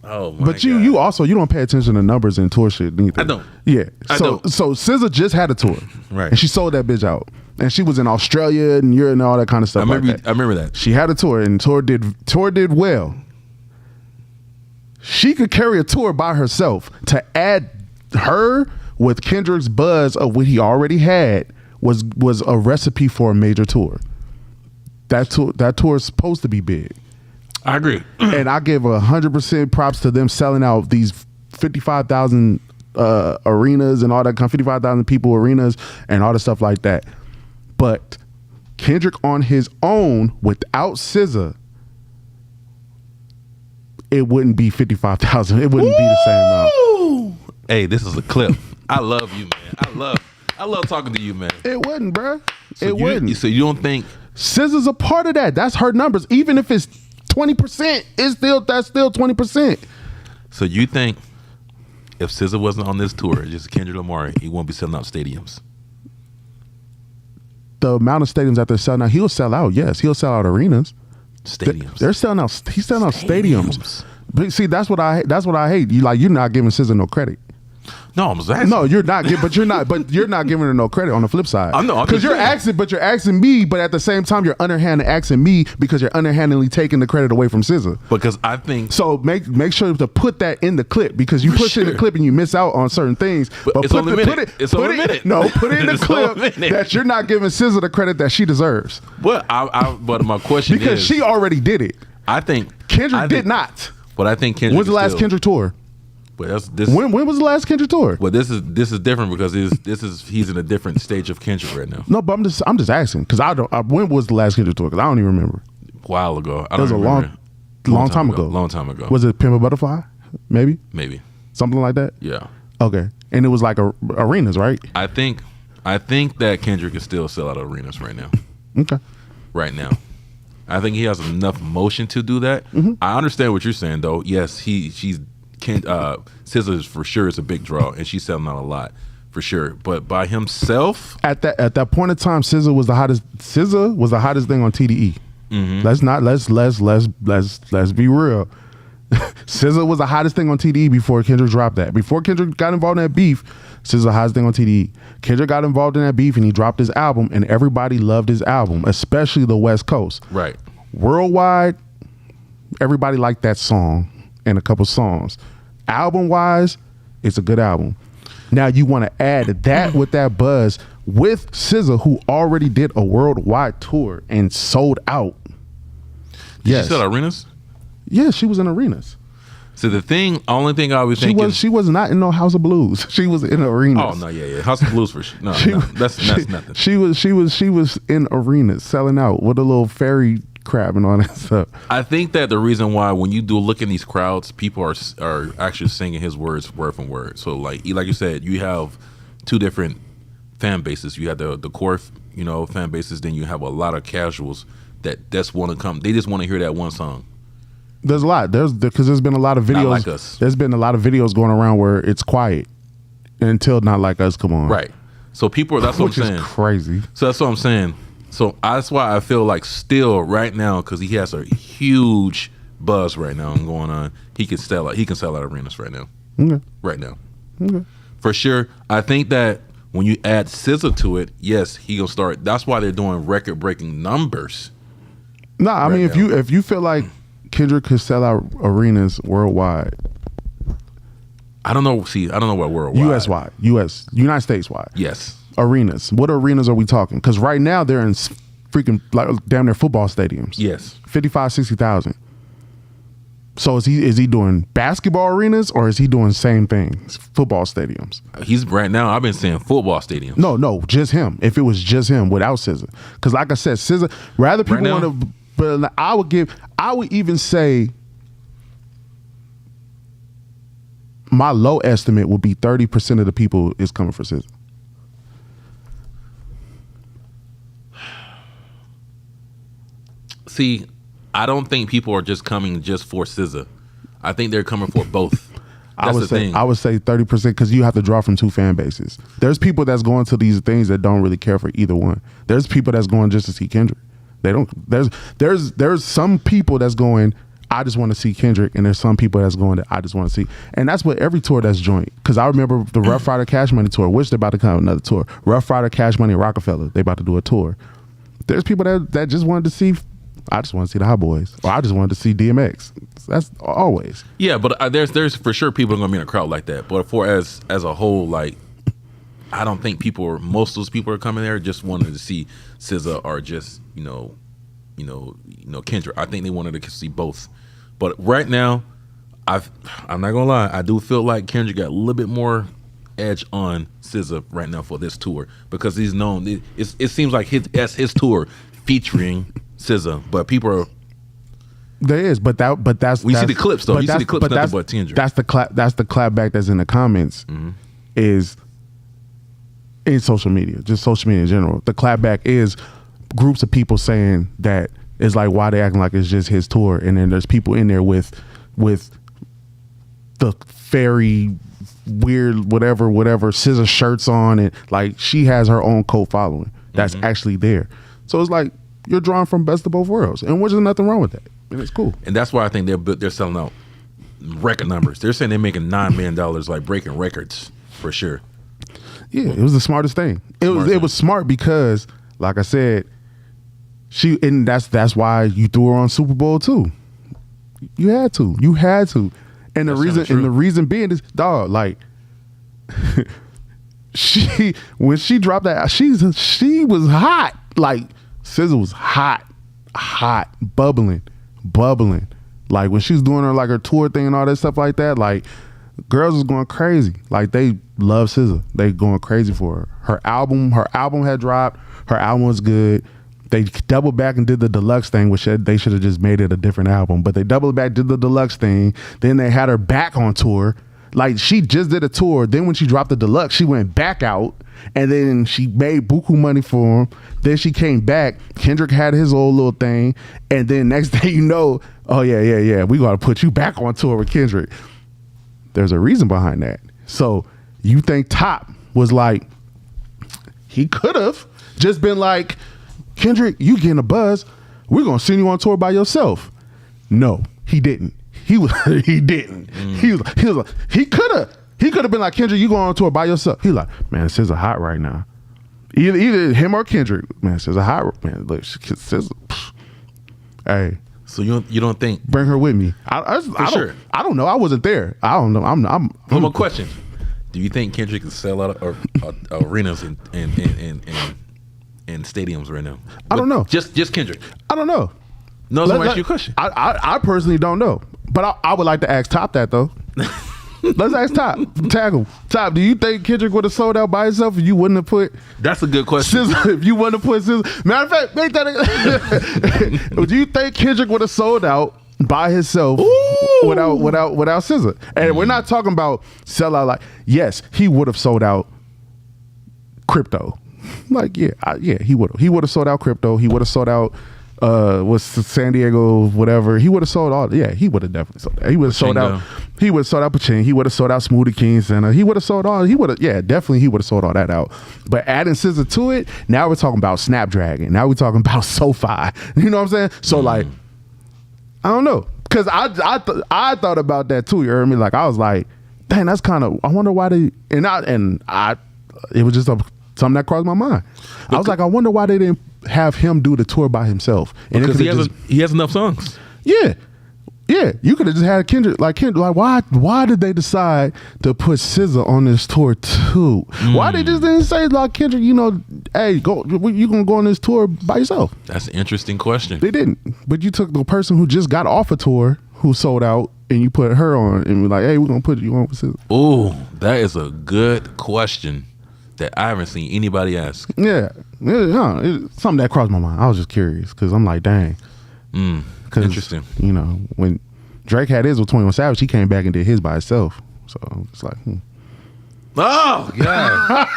Oh my But you also don't pay attention to numbers and tour shit neither. I don't. Yeah. So don't. SZA just had a tour. Right. And she sold that bitch out. And she was in Australia and Europe and all that kind of stuff. I remember that. She had a tour and tour did well. She could carry a tour by herself. To add her with Kendrick's buzz of what he already had was a recipe for a major tour. That tour is supposed to be big. I agree. And I give 100% props to them selling out these 55,000 arenas and all that, 55,000 people arenas and all the stuff like that. But Kendrick on his own without SZA, it wouldn't be 55,000. It wouldn't be the same amount. Hey, this is a clip. I love you, man. I love talking to you, man. It wouldn't, bro. So It wouldn't. So you don't think SZA's a part of that? That's her numbers. Even if it's 20%, that's still 20%. So you think if SZA wasn't on this tour, just Kendrick Lamar, he won't be selling out stadiums? The amount of stadiums that they're selling out, he'll sell out. Yes, he'll sell out arenas. Stadiums. They're selling out. He's selling out stadiums. But see, that's what I hate. You're not giving SZA no credit. No, I'm saying no, you're not. But you're not giving her no credit on the flip side. I know because you're asking me, but at the same time you're underhanded asking me because you're underhandedly taking the credit away from SZA. Because I think so. Make sure to put that in the clip because you push it in the clip and you miss out on certain things. But it's only a minute. It's only a minute. No, put it in the clip that you're not giving SZA the credit that she deserves. But but my question because is she already did it. I think Kendrick did not. But I think Kendrick. When's the last Kendrick tour? But when was the last Kendrick tour? Well, this is different because he's in a different stage of Kendrick right now. No, but I'm just asking because when was the last Kendrick tour? Because I don't even remember. A while ago. It was a long time ago. Long time ago. Was it Pimp a Butterfly? Maybe something like that. Yeah. Okay, and it was like arenas, right? I think that Kendrick can still sell out arenas right now. Okay. Right now. I think he has enough motion to do that. Mm-hmm. I understand what you're saying, though. Yes, SZA for sure is a big draw, and she's selling out a lot for sure. But by himself, at that point in time, SZA was the hottest. SZA was the hottest thing on TDE. Mm-hmm. Let's be real. SZA was the hottest thing on TDE before Kendrick dropped that. Before Kendrick got involved in that beef, SZA was the hottest thing on TDE. Kendrick got involved in that beef and he dropped his album, and everybody loved his album, especially the West Coast. Right. Worldwide, everybody liked that song and a couple songs. Album wise, it's a good album. Now you want to add that with that buzz with SZA, who already did a worldwide tour and sold out. Did she sell arenas? Yeah, she was in arenas. So only thing I was thinking, she was not in no House of Blues. She was in arenas. Oh no, yeah, House of Blues for sure. No, that's nothing. She was in arenas selling out with a little fairy crab and all that stuff. I think that the reason why when you do look in these crowds, people are actually singing his words word for word. So like you said, you have two different fan bases. You have the core, fan bases. Then you have a lot of casuals that just want to come. They just want to hear that one song. There's a lot. Because there's been a lot of videos. Not Like Us. There's been a lot of videos going around where it's quiet until Not Like Us come on. Right. So people. That's what I'm saying. Which is crazy. So that's what I'm saying. So that's why I feel like still right now, because he has a huge buzz right now going on. He can sell out arenas right now. Okay. Right now. Okay. For sure. I think that when you add SZA to it, yes, he gonna start. That's why they're doing record breaking numbers. No, I mean if you feel like Kendrick could sell out arenas worldwide. I don't know. See, I don't know what worldwide. US-wide. United States wide. Yes. Arenas. What arenas are we talking? Because right now they're in freaking like damn near football stadiums. Yes. 55,000, 60,000. So is he doing basketball arenas or is he doing same things? Football stadiums. He's right now. I've been saying football stadiums. No, just him. If it was just him without SZA, because like I said, SZA. Rather people want to, but I would even say my low estimate would be 30% of the people is coming for SZA. See, I don't think people are just coming just for SZA. I think they're coming for both. I would say 30% because you have to draw from two fan bases. There's people that's going to these things that don't really care for either one. There's people that's going just to see Kendrick. They don't. There's some people that's going, I just want to see Kendrick, and there's some people that's going that I just want to see. And that's what every tour that's joint. Because I remember the Rough Rider Cash Money tour, which they're about to come with another tour. Rough Rider Cash Money and Rockefeller, they about to do a tour. There's people that just wanted to see, I just want to see the Hot Boys, or I just wanted to see DMX. That's always. Yeah, but there's for sure people going to be in a crowd like that. But for as a whole, like, I don't think most of those people are coming there just wanted to see SZA or just Kendrick. I think they wanted to see both. But right now, I'm not gonna lie, I do feel like Kendrick got a little bit more edge on SZA right now for this tour because he's known. It seems like that's his tour featuring SZA, but people are. There is, but that's we see the clips though. You see the clips, nothing but Kendrick. That's the clapback that's in the comments is in social media, just social media in general. The clapback is groups of people saying that it's like why they acting like it's just his tour, and then there's people in there with the very weird whatever scissor shirts on, and like she has her own cult following that's actually there. So it's like you're drawing from best of both worlds, and there's nothing wrong with that. And it's cool. And that's why I think they're selling out record numbers. They're saying they're making $9 million, like breaking records for sure. Yeah, it was the smartest thing. It was smart because, like I said, and that's why you threw her on Super Bowl too. You had to. And the reason being is, dog, like when she dropped that, she was hot. Like SZA was hot, bubbling. Like when she was doing her tour thing and all that stuff like that, like girls was going crazy. Like they love SZA. They going crazy for her. Her album had dropped. Her album was good. They doubled back and did the deluxe thing, which they should have just made it a different album. But they doubled back, did the deluxe thing. Then they had her back on tour. Like she just did a tour. Then when she dropped the deluxe, she went back out. And then she made buku money for him. Then she came back. Kendrick had his old little thing. And then next thing you know, oh yeah, we got to put you back on tour with Kendrick. There's a reason behind that. So you think Top was like, he could have just been like, Kendrick, you getting a buzz. We're going to send you on tour by yourself. No, he didn't. He didn't. He could have. He could have been like, Kendrick, you going on tour by yourself. He like, man, SZA hot right now. Either him or Kendrick. Man, SZA hot. Man, look, SZA. Hey. So you don't think? Bring her with me. I don't know. I wasn't there. I don't know. I'm one more question. Do you think Kendrick can sell out arenas and stadiums right now? I don't know. Just Kendrick. I don't know. No, let me ask you a question. I personally don't know. But I would like to ask Top that though. Let's ask Top. Tag him. Top, do you think Kendrick would have sold out by himself if you wouldn't have put? That's a good question. If you wouldn't have put SZA. Matter of fact, make that. Do you think Kendrick would have sold out by himself without SZA? And we're not talking about sell out. Like, yes, he would have sold out crypto. Like, yeah, he would have. He would have sold out crypto. He would have sold out. Was San Diego, whatever. He would have sold all. Yeah, he would have definitely sold that. He would have sold out. He would have sold out Pachin. He would have sold out Smoothie King Center. He would have sold all. He would have. Yeah, definitely. He would have sold all that out. But adding SZA to it, now we're talking about Snapdragon. Now we're talking about SoFi. You know what I'm saying? So like, I don't know, because I thought about that too. You heard me? Like I was like, dang, that's kind of. I wonder why they It was just something that crossed my mind. I was like, I wonder why they didn't have him do the tour by himself. And because he has enough songs. Yeah. You could have just had Kendrick. Like why did they decide to put SZA on this tour too? Why they just didn't say like Kendrick, hey, go, you gonna go on this tour by yourself? That's an interesting question. They didn't. But you took the person who just got off a tour, who sold out, and you put her on, and we're like, hey, we're gonna put you on with SZA. Oh, that is a good question that I haven't seen anybody ask. Yeah, it's something that crossed my mind. I was just curious because I'm like, dang. Interesting. When Drake had his with 21 Savage, he came back and did his by himself. So it's like, oh god.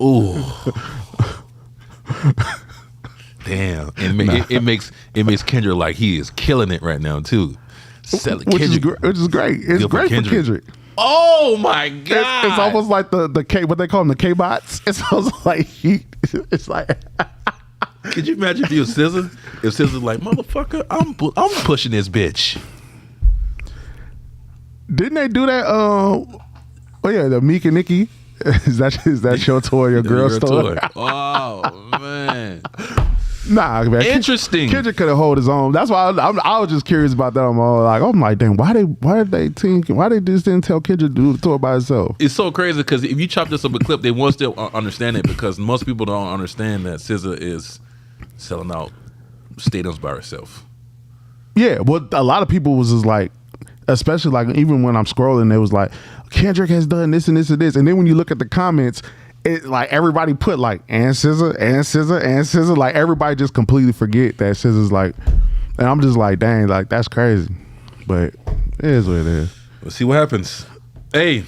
Ooh. Damn. It makes Kendrick like he is killing it right now too. Which is great. It's great for Kendrick. Oh my god! It's almost like the K, what they call them, the K-bots. It's almost like it's like. Could you imagine if you was SZA? If SZA's like, motherfucker, I'm pushing this bitch. Didn't they do that? Oh yeah, the Meek and Nicki. Is that your tour, your girl's tour? Oh man. Nah, man. Interesting. Kendrick could have held his own. That's why I was just curious about that. I'm like, dang, why they just didn't tell Kendrick to do the tour by himself? It's so crazy because if you chop this up a clip, they won't still understand it because most people don't understand that SZA is selling out stadiums by herself. Yeah, well, a lot of people was just like, especially like even when I'm scrolling, it was like Kendrick has done this and this and this, and then when you look at the comments, it like everybody put like and scissor. Like everybody just completely forget that SZA's like, and I'm just like, dang, like that's crazy. But it is what it is. We'll see what happens. Hey,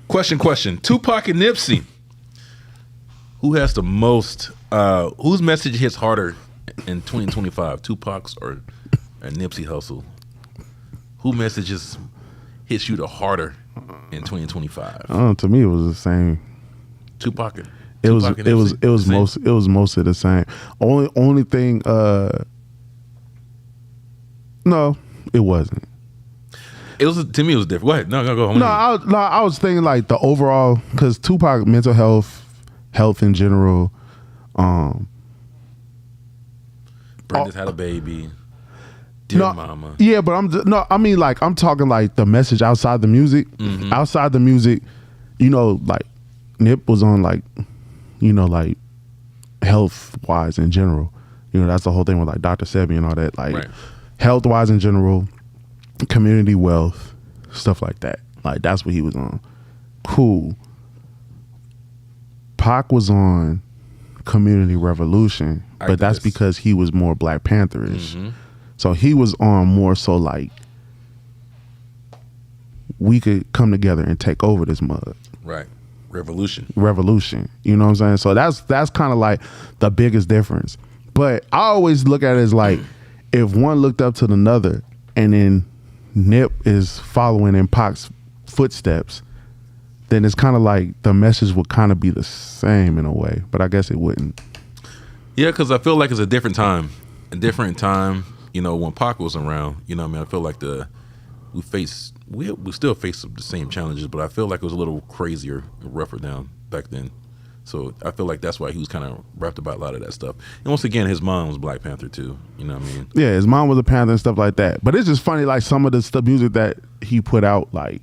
question. Tupac and Nipsey. Who has the most, whose message hits harder in 2025? Tupac's or Nipsey Hussle? Who messages hits you the harder in 2025? To me, it was the same. Tupac and It was Nipsey? it was mostly the same. Only thing. No, it wasn't. It was, to me, it was different. Go ahead. No, go. I was thinking like the overall, because Tupac mental health in general. Brenda's had a baby. Dear mama. Yeah, but I mean like I'm talking like the message outside the music. Mm-hmm. Outside the music, you know, like Nip was on like, you know, like health wise in general. You know, that's the whole thing with like Dr. Sebi and all that. Like right. Health wise in general, community wealth, stuff like that. Like that's what he was on. Cool. Pac was on community revolution, but that's because he was more Black Panther-ish. Mm-hmm. So he was on more so like we could come together and take over this mud. Right. Revolution. You know what I'm saying? So that's kind of like the biggest difference. But I always look at it as like if one looked up to another and then Nip is following in Pac's footsteps, then it's kind of like the message would kind of be the same in a way, but I guess it wouldn't. Yeah, because I feel like it's a different time. You know, when Pac was around, you know what I mean? I feel like we still face the same challenges, but I feel like it was a little crazier, rougher down back then. So I feel like that's why he was kind of wrapped about a lot of that stuff. And once again, his mom was Black Panther too. You know what I mean? Yeah, his mom was a Panther and stuff like that. But it's just funny, like some of the music that he put out, like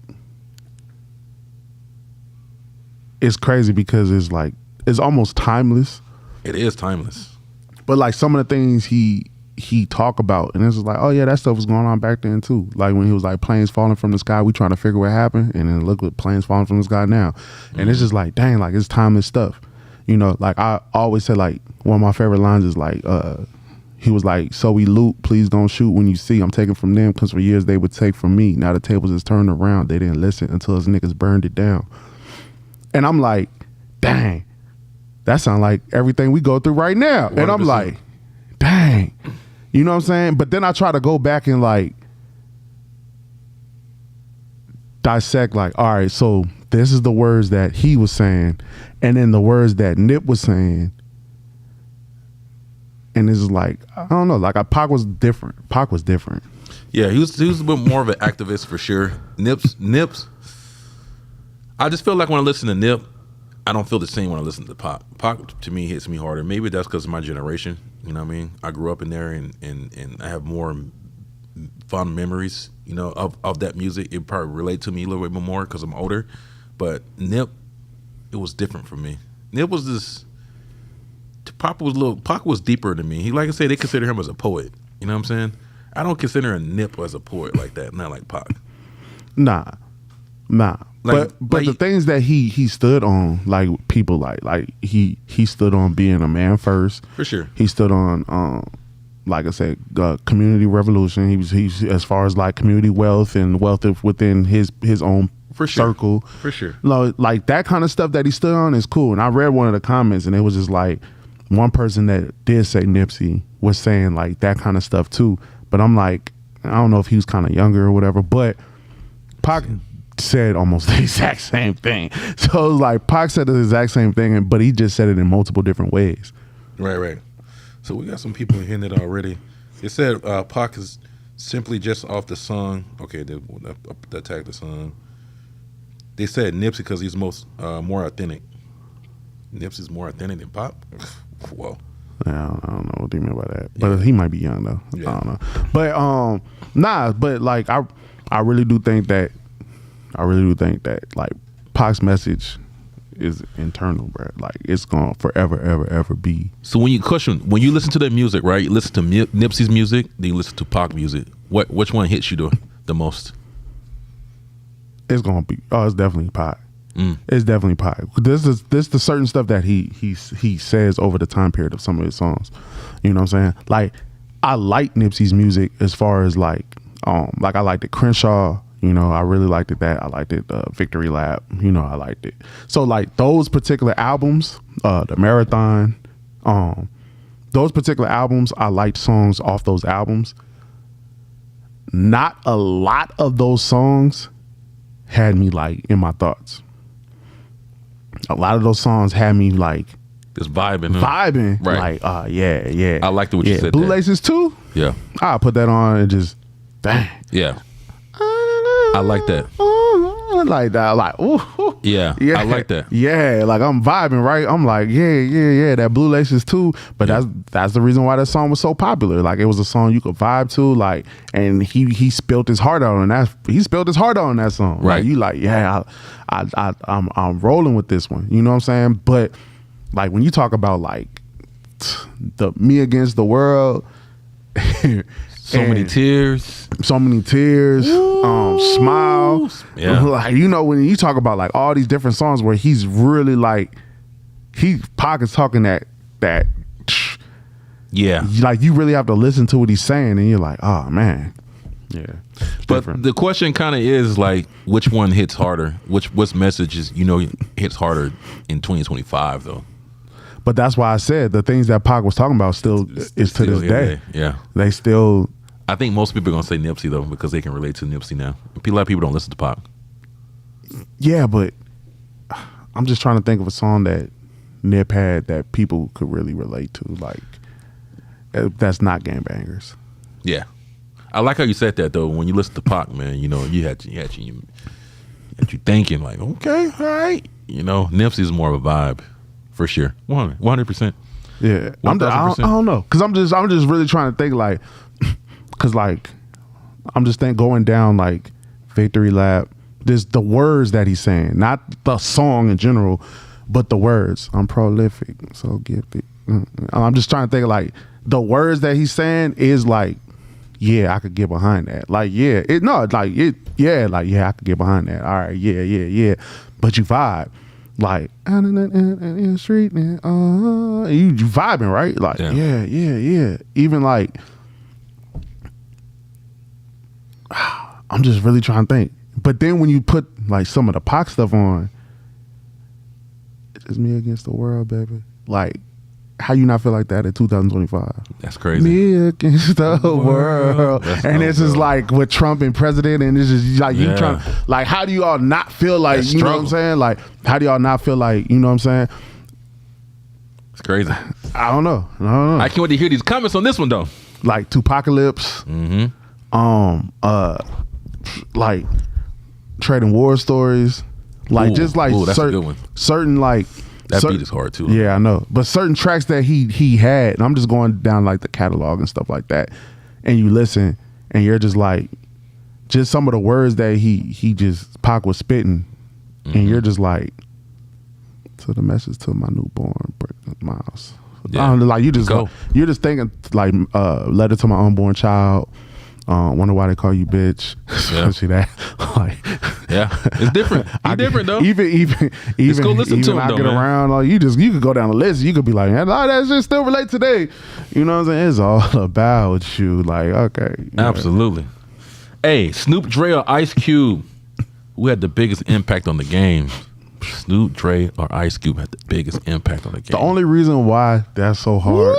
it's crazy because it's like it's almost timeless. It is timeless. But like some of the things he talk about, and it's just like, oh yeah, that stuff was going on back then too. Like when he was like planes falling from the sky, we trying to figure what happened, and then look what planes falling from the sky now. And it's just like, dang, like it's timeless stuff. You know, like I always say, like one of my favorite lines is like, he was like, so we loot, please don't shoot when you see. I'm taking from them because for years they would take from me. Now the tables is turned around. They didn't listen until his niggas burned it down. And I'm like, dang, that sounds like everything we go through right now. 100%. And I'm like, dang. You know what I'm saying? But then I try to go back and like dissect like, all right, so this is the words that he was saying and then the words that Nip was saying. And it's like, I don't know, like Pac was different. Yeah, he was a bit more of an activist for sure. Nips. I just feel like when I listen to Nip, I don't feel the same when I listen to Pac. Pac to me hits me harder. Maybe that's because of my generation. You know what I mean? I grew up in there and I have more fond memories, you know, of that music. It probably relate to me a little bit more because I'm older. But Nip, it was different for me. Nip was this. Pac was deeper than me. He, like I said, they consider him as a poet. You know what I'm saying? I don't consider a Nip as a poet like that. Not like Pac. Nah. But the things that he stood on, like people like he stood on being a man first. For sure. He stood on like I said, community revolution. He's as far as like community wealth and wealth within his own circle. For sure. Like that kind of stuff that he stood on is cool. And I read one of the comments and it was just like one person that did say Nipsey was saying like that kind of stuff too. But I'm like, I don't know if he was kind of younger or whatever, but Pac said almost the exact same thing. So it was like Pac said the exact same thing, but he just said it in multiple different ways. Right. So we got some people in it already. It said Pac is simply just off the song. Okay, they tagged the song. They said Nipsey because he's more authentic. Nipsey's more authentic than Pac? Whoa. Yeah, I don't know what do you mean by that. But he might be young though. Yeah. I don't know. But but like I really do think that like Pac's message is internal, bro. Like it's gonna forever, ever be. So when you listen to their music, right? You listen to Nipsey's music, then you listen to Pac music. Which one hits you the most? It's gonna be. Oh, it's definitely Pac. It's definitely Pac. This is the certain stuff that he says over the time period of some of his songs. You know what I'm saying? Like, I like Nipsey's music as far as like I liked it Crenshaw. You know, I really liked it. That I liked it. Victory Lap. You know, I liked it. So like those particular albums, the Marathon, those particular albums, I liked songs off those albums. Not a lot of those songs had me like in my thoughts. A lot of those songs had me like just vibing, right? Like, yeah. I liked what you said. Blue there. Laces too. Yeah, I'll put that on and just bang. Yeah, I like that. Like that, like ooh, yeah, I like that. Yeah, like I'm vibing, right? I'm like, yeah, that Blue Laces too. But that's the reason why that song was so popular. Like it was a song you could vibe to, like, and he spilled his heart out on that. He spilled his heart out on that song. Right? Like, you like, yeah, I'm rolling with this one. You know what I'm saying? But like when you talk about like the Me Against the World. So many tears. Smile. Yeah. Like, you know, when you talk about like all these different songs where he's really like, Pac is talking that. Yeah. Like you really have to listen to what he's saying, and you're like, oh man. Yeah. But different. the question kind of is like, which one hits harder? Which messages hits harder in 2025 though? But that's why I said the things that Pac was talking about still is to this day. Yeah. They still. I think most people are gonna say Nipsey though, because they can relate to Nipsey now. A lot of people don't listen to Pac. Yeah, but I'm just trying to think of a song that Nip had that people could really relate to, like that's not gangbangers. Yeah, I like how you said that though. When you listen to Pac, man, you know you had you thinking like, okay, all right. You know, Nipsey's more of a vibe for sure, 100%. Yeah, I don't know, because I'm just really trying to think like. Cause like I'm just going down like Victory Lap, just the words that he's saying, not the song in general, but the words. I'm prolific, so gifted. I'm just trying to think like the words that he's saying is like, yeah, I could get behind that. Like, yeah, I could get behind that. All right, yeah. But you vibe. Like in the street, man. You vibing, right? Like, yeah. Even like I'm just really trying to think. But then when you put like some of the Pac stuff on, it's Me Against the World, baby. Like, how you not feel like that in 2025? That's crazy. Me against the world. And this is like with Trump and president, and this is like you trying, like, how do you all not feel like, you know what I'm saying? Like, how do y'all not feel like, you know what I'm saying? It's crazy. I don't know. I can't wait to hear these comments on this one though. Like Tupacalypse. Like Trading War Stories, like just like that's a good one. Certain like that beat is hard too. Yeah, I know. But certain tracks that he had, and I'm just going down like the catalog and stuff like that, and you listen, and you're just like, just some of the words that he just Pac was spitting, and you're just like, to the message to my newborn Miles. Yeah. I don't know, like you're just thinking like letter to my unborn child. Wonder why they call you bitch. Yeah. See that? Like, yeah, it's different. It's different though. Even go listen to him, I though, get man. around. Like, you could go down the list. You could be like, oh, that shit still relate today. You know what I'm saying? It's all about you. Like, okay, absolutely. Hey, Snoop, Dre, or Ice Cube? Who had the biggest impact on the game? Snoop, Dre, or Ice Cube had the biggest impact on the game? The only reason why that's so hard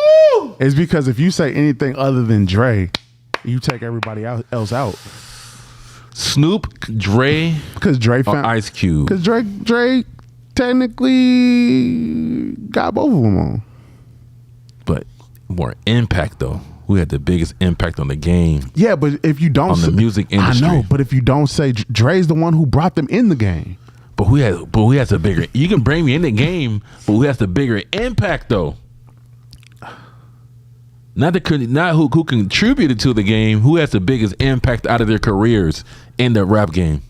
is because if you say anything other than Dre, you take everybody else out. Snoop, Dre, because Dre or Ice Cube? Because Dre technically got both of them on. But more impact though. Who had the biggest impact on the game? Yeah, but if you don't on the music industry, I know. But if you don't say Dre's the one who brought them in the game. But who has a bigger? You can bring me in the game, but who has the bigger impact though? Not who contributed to the game. Who has the biggest impact out of their careers in the rap game?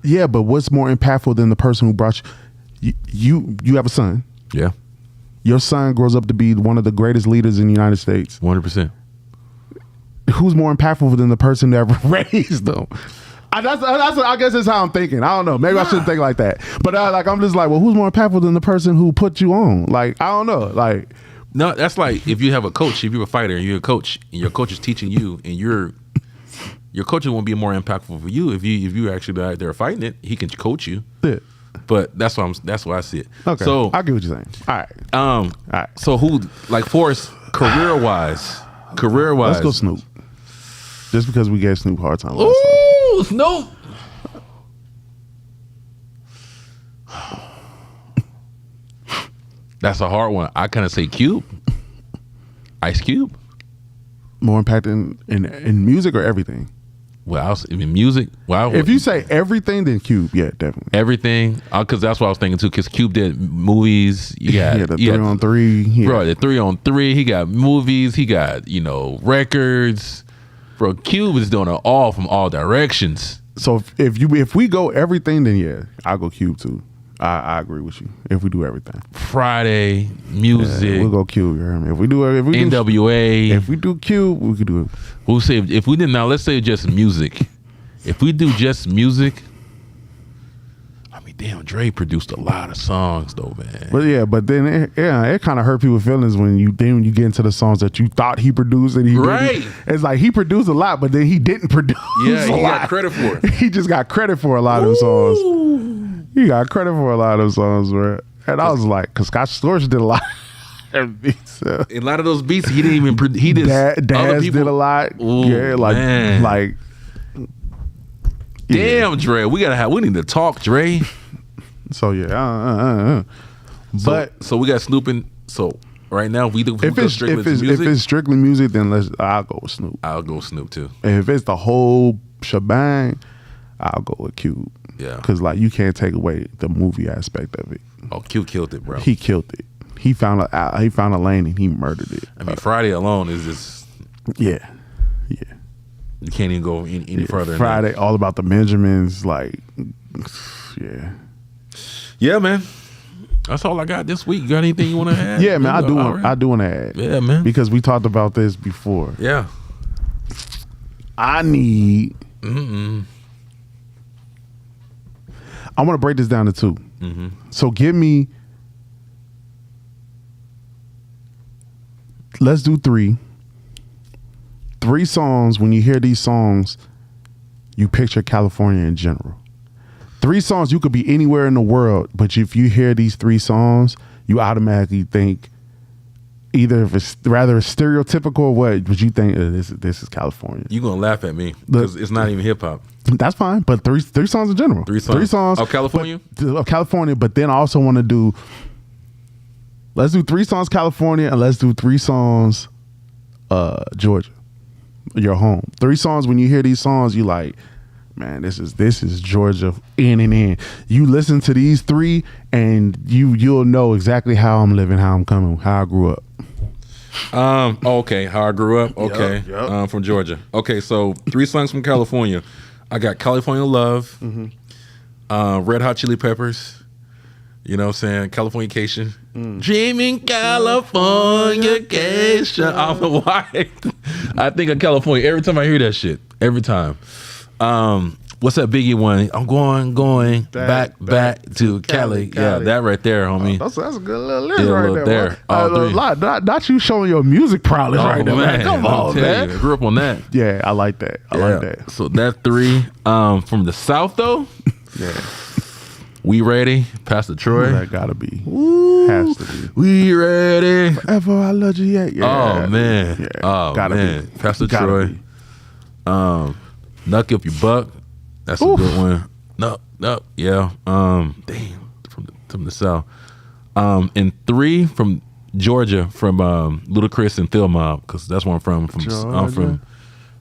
Yeah, but what's more impactful than the person who brought you? You have a son. Yeah. Your son grows up to be one of the greatest leaders in the United States. 100%. Who's more impactful than the person that raised them? I guess that's how I'm thinking. I don't know. Maybe I shouldn't think like that. But like I'm just like, well, who's more impactful than the person who put you on? Like I don't know. Like no, that's like if you have a coach, if you're a fighter and you're a coach, and your coach is teaching you, and your coach won't be more impactful for you if you actually out there fighting it. He can coach you. Yeah. But that's why I see it. Okay. So I get what you're saying. All right. So who like Forrest career wise? Let's go Snoop. Just because we gave Snoop a hard time. Ooh, Snoop. That's a hard one. I kind of say Cube. Ice Cube. More impact in music or everything? Well, in music. Well, if you say everything, then Cube, yeah, definitely. Everything, because that's what I was thinking too. Because Cube did movies. The 3-on-3. Yeah. Bro, the 3-on-3. He got movies. He got records. Bro, Cube is doing it all from all directions. So if we go everything, then yeah, I'll go Cube too. I agree with you. If we do everything, Friday music, we'll go Cube. You heard me? If we do NWA, if we do Cube, we could do it. We'll say if we did now. Let's say just music. If we do just music, I mean, damn, Dre produced a lot of songs though, man. But then it kind of hurt people's feelings when you get into the songs that you thought he produced and he didn't. It's like he produced a lot, but then he didn't produce. Yeah, he got credit for it. He just got credit for a lot of them songs. He got credit for a lot of songs, bro. And I was like, because Scott Storch did a lot of beats. A lot of those beats, he didn't even produce. He did. Daz did a lot. Ooh, yeah, like. Damn, Dre, we need to talk, Dre. So yeah, but so we got Snoop and so right now if it's strictly music, then I'll go with Snoop. I'll go with Snoop too. And if it's the whole shebang, I'll go with Cube. Yeah, because like you can't take away the movie aspect of it. Oh, Cube killed it, bro. He killed it. He found a lane and he murdered it. I mean, Friday alone is just yeah. You can't even go any further. Friday, all about the Benjamins, like yeah, man. That's all I got this week. You got anything you want to add? Yeah, man, I do want to add. Yeah, man, because we talked about this before. Yeah, I need. I want to break this down to two. Mm-hmm. So give me. Let's do three. 3 songs. When you hear these songs, you picture California in general. 3 songs, you could be anywhere in the world, but if you hear these 3 songs, you automatically think either if it's rather stereotypical or what, but you think this is California. You're going to laugh at me because it's not even hip hop. That's fine, but three songs in general. 3 songs. 3 songs of California? Of California, but then I also want to do, let's do 3 songs California and let's do 3 songs Georgia, your home. 3 songs, when you hear these songs, you like, man, this is Georgia in and in. You listen to these 3 and you'll know exactly how I'm living, how I'm coming, how I grew up. Okay, how I grew up. Okay, yep. From Georgia. Okay, so 3 songs from California. I got California Love, Red Hot Chili Peppers. You know what I'm saying? Californication. Dreaming Californication. I don't know why. I think of California every time I hear that shit. Every time. What's that Biggie one? I'm going back to Cali. Yeah, that right there, homie. That's a good little lyric right there. Not you showing your music prowess right now, man. Come on, man. I grew up on that. Yeah, I like that. I like that. So that 3. From the South though. Yeah. We Ready, Pastor Troy. That gotta be. Has to be. We Ready. Forever I love you yet. Yeah. Oh man. Yeah. Oh gotta man. be. Pastor Gotta Troy. be. Knuck Up Your Buck. That's a good one. No. Yeah. Damn. From the South. And 3 from Georgia, from Ludacris and Phil Mob, because that's where I'm from.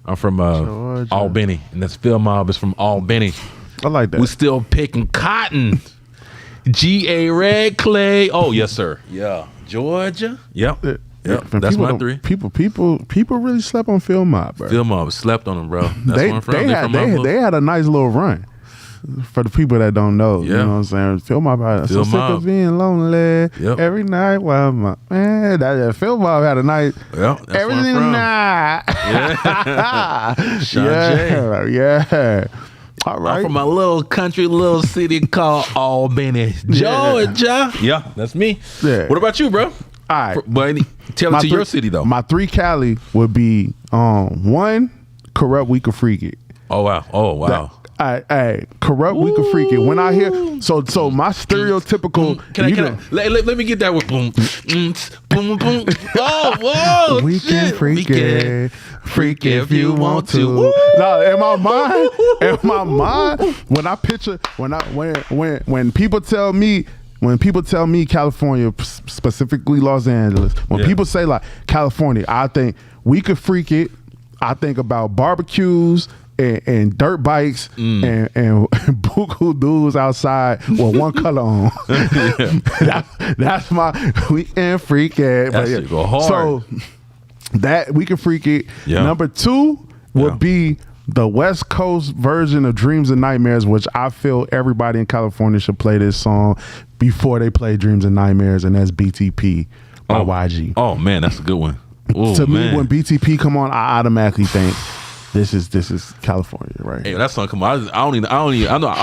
I'm from Albany, and that's Phil Mob is from Albany. I like that. We still picking cotton. G.A. Red Clay. Oh yes, sir. Yeah, Georgia. Yep. That's my 3. People really slept on Phil Mob, bro. Phil Mob slept on them, bro. That's where I'm from. They had a nice little run. For the people that don't know, you know what I'm saying? Phil Mob had so sick of being lonely every night. Well, man, Phil Mob had a night. Yeah, that's everything where I'm from. night. Yeah. Sean J. Yeah. All right. I'm from a little country, little city called Albany, Georgia. Yeah, that's me. Yeah. What about you, bro? All right. But tell it to your city, though. My 3 Cali would be 1, Corrupt, We Could Freak It. Oh, wow. Oh, wow. Corrupt, We Could Freak It. When I hear so my stereotypical. Let me get that with boom, boom, boom. Oh, whoa! We can freak it, freak if you want to. Woo! No, in my mind, when I picture when people tell me. When people tell me California, specifically Los Angeles, when people say like California, I think We Could Freak It. I think about barbecues and dirt bikes and buku dudes outside with one color on. That's my We Can Freak It. That shit go hard. So that We Can Freak It. Yeah. Number 2 would be the West Coast version of Dreams and Nightmares, which I feel everybody in California should play this song before they play Dreams and Nightmares, and that's BTP by YG. Oh man, that's a good one. Ooh, to me, when BTP come on, I automatically think this is California, right? Hey, that song come on. I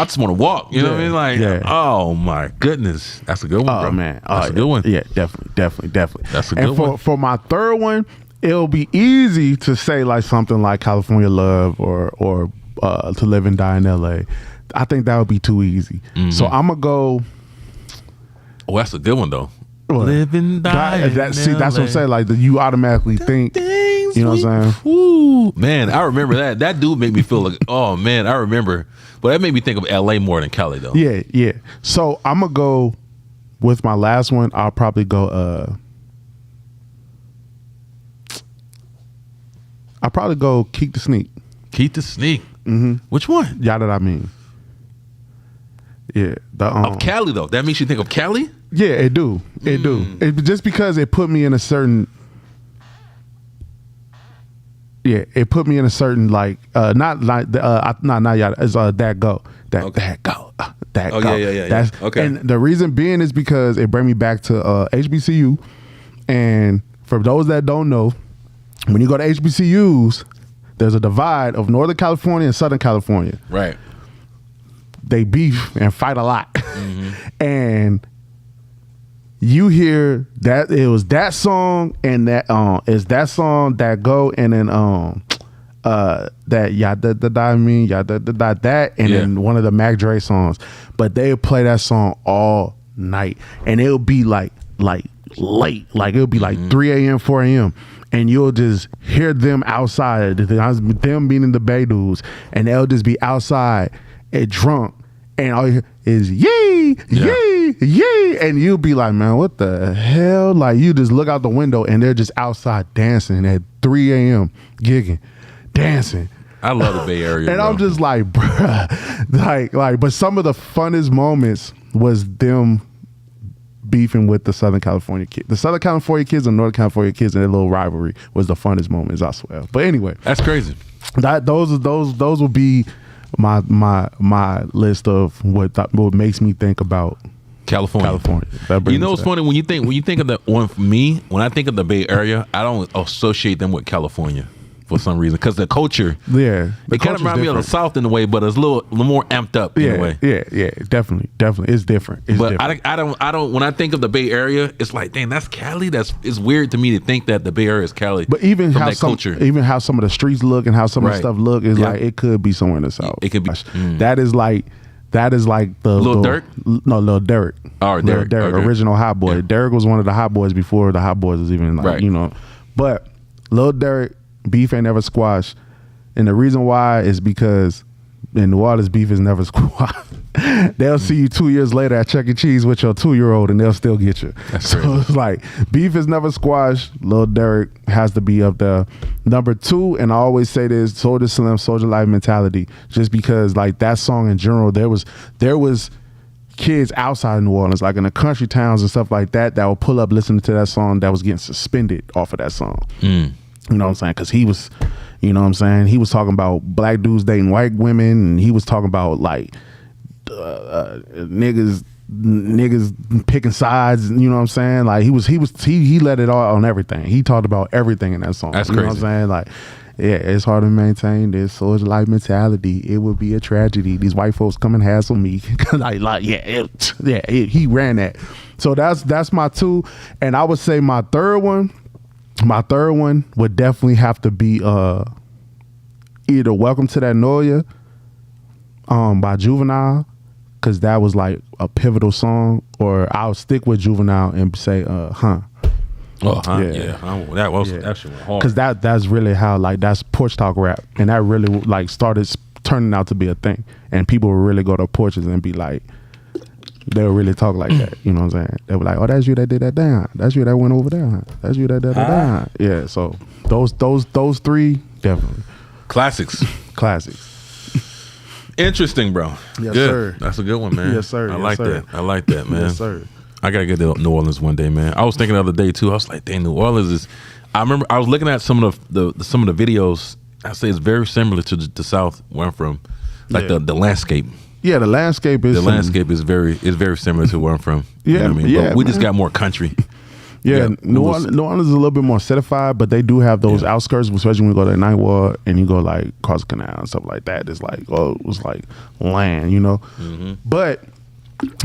just want to walk. You know what I mean? Like, oh my goodness, that's a good one, bro. Man, that's a good one. Yeah, definitely. That's a good one. For my third one, it'll be easy to say like something like California Love or To Live and Die in LA. I think that would be too easy. So I'm gonna go. Oh, that's a good one though. What? Live and die. That's what I'm saying. Like you automatically think. You know what I'm saying? Woo. Man, I remember that. That dude made me feel like, oh man, I remember. But that made me think of LA more than Cali though. Yeah. So I'm gonna go with my last one. I'll probably go Keep the Sneak. Keep the Sneak. Mm-hmm. Which one? Yeah, that I mean. Yeah. Of Cali though. That makes you think of Cali? Yeah, it do. Just because it put me in a certain. Yeah, it put me in a certain like not yada. It's that go. That go. Yeah. That's okay. And the reason being is because it bring me back to HBCU, and for those that don't know, when you go to HBCUs, there's a divide of Northern California and Southern California. Right. They beef and fight a lot, and you hear that it was that song and that is that song that go and then that yada da da mean yada da da that and then one of the Mac Dre songs, but they would play that song all night and it'll be like late, like it'll be like 3 a.m. 4 a.m. and you'll just hear them outside, them meaning the Bay dudes, and they'll just be outside and drunk. And all you hear is yee, and you'll be like, man, what the hell? Like you just look out the window and they're just outside dancing at 3 a.m. gigging, dancing. I love the Bay Area, and bro. I'm just like, bruh, like. But some of the funnest moments was them beefing with the Southern California kids. The Southern California kids and Northern California kids, and their little rivalry was the funnest moments, I swear. But anyway, that's crazy. Those will be my list of what makes me think about California. You know what's funny when you think of the one for me, when I think of the Bay Area, I don't associate them with California for some reason because the culture. Yeah, it kind of reminds me of the South in a way, but it's a little more amped up in a way. Yeah, definitely, it's different. But I don't. When I think of the Bay Area, it's like, dang, that's Cali. It's weird to me to think that the Bay Area is Cali. But even how culture, even how some of the streets look and how some of the stuff look is like it could be somewhere in the South. It could be. That is like the Lil Durk. No, Lil Durk. Oh, Lil Durk, okay. Original Hot Boy. Derek was one of the Hot Boys before the Hot Boys was even like, you know. But Lil Durk, beef ain't never squashed, and the reason why is because in New Orleans, beef is never squashed. They'll see you 2 years later at Chuck E. Cheese with your 2-year-old and they'll still get you. That's crazy. So it's like beef is never squashed. Lil Durk has to be up there. Number 2, and I always say this, Soulja Slim, Soulja Life mentality, just because like that song in general, there was kids outside of New Orleans, like in the country towns and stuff like that would pull up listening to that song that was getting suspended off of that song. You know what I'm saying? Because he was, you know what I'm saying? He was talking about black dudes dating white women, and he was talking about like niggas niggas picking sides. You know what I'm saying? Like he let it all on everything. He talked about everything in that song. That's you crazy. know what I'm saying? Like, yeah, it's hard to maintain this soldier life mentality. It would be a tragedy. These white folks come and hassle me. He ran that. So that's my 2, and I would say my third one would definitely have to be either Welcome to That Noia by Juvenile, because that was like a pivotal song, or I'll stick with Juvenile and say Huh. Oh, yeah. That shit went hard. Because that's really how, like, that's porch talk rap, and that really like started turning out to be a thing, and people would really go to porches and be like, they'll really talk like that. You know what I'm saying? They were like, oh, that's you that did that down. That's you that went over there. Huh? That's you that did that down. Yeah. So those 3 definitely Classics. Interesting, bro. Yes, good. sir. That's a good one, man. Yes, sir. I Yes, like sir. that. I like that, man. Yes, sir. I gotta get to New Orleans one day, man. I was thinking the other day too. I was like, dang, New Orleans is. I remember I was looking at some of the videos. I say it's very similar to the South where I'm from, like the landscape. Yeah, the landscape is very similar to where I'm from. Yeah, you know what I mean? yeah, But we just man. got more country. Yeah, Yeah, New Orleans is a little bit more certified, but they do have those outskirts, especially when you go to the Ninth Ward and you go like across the canal and stuff like that. It's like, it was like land, you know. Mm-hmm. But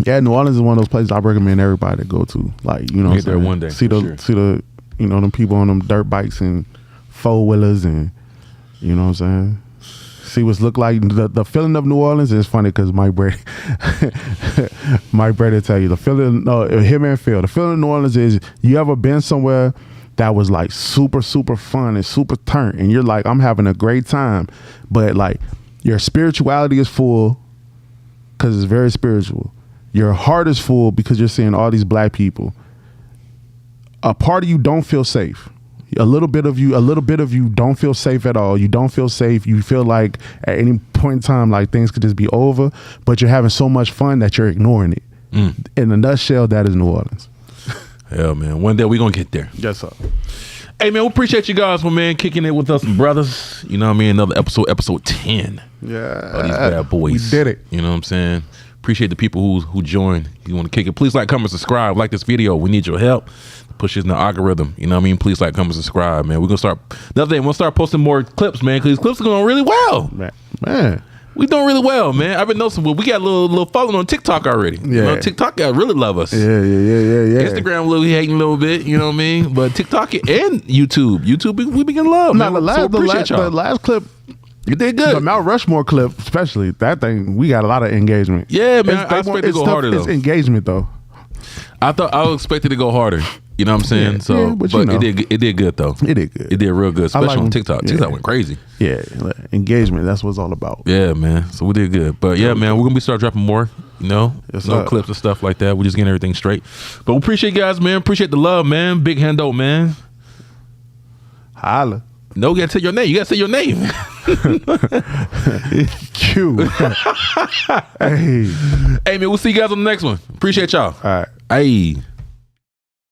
yeah, New Orleans is one of those places I recommend everybody to go to. Like, you know, Get there one day, see for the sure. you know, them people on them dirt bikes and 4-wheelers, and you know what I'm saying. See what's look like. The feeling of New Orleans is funny because Mike Brady tell you the feeling. No, him and Phil. The feeling of New Orleans is, you ever been somewhere that was like super fun and super turnt, and you're like, I'm having a great time, but like your spirituality is full because it's very spiritual. Your heart is full because you're seeing all these black people. A part of you don't feel safe. A little bit of you don't feel safe at all. You don't feel safe. You feel like at any point in time, like things could just be over, but you're having so much fun that you're ignoring it. In a nutshell, that is New Orleans. Hell, man. One day we gonna get there. Yes, sir. Hey, man, we appreciate you guys, my man, kicking it with us, brothers. You know what I mean? Another episode 10. Yeah. Of these bad boys. We did it. You know what I'm saying? Appreciate the people who joined. You want to kick it? Please like, comment, subscribe. Like this video. We need your help. Push us in the algorithm. You know what I mean? Please like, comment, subscribe, man. We're gonna start another day. We'll start posting more clips, man, because these clips are going really well. Man. We doing really well, man. I've been noticing. We got a little following on TikTok already. You know, TikTok got really love us. Yeah. Instagram a little hating a little bit. You know what I mean? But TikTok and YouTube, we be getting love. Now, Man. the last clip, you did good. the Mount Rushmore clip, especially that thing, we got a lot of engagement. Yeah, man. I expected it to go harder though. It's engagement though. I was expected to go harder. You know what I'm saying? Yeah, but you know. it did good though. It did good. It did real good, especially like on when- TikTok. yeah. TikTok went crazy. Yeah, engagement. That's what it's all about. Yeah, man. So we did good. But yeah, man, we're gonna start dropping more. You know, Yes, no sir. clips and stuff like that. We're just getting everything straight. But we appreciate you guys, man. Appreciate the love, man. Big Hendo, man. Holla. No, you gotta say your name. You gotta say your name. Q. Hey. Hey, man, we'll see you guys on the next one. Appreciate y'all. All right. Hey.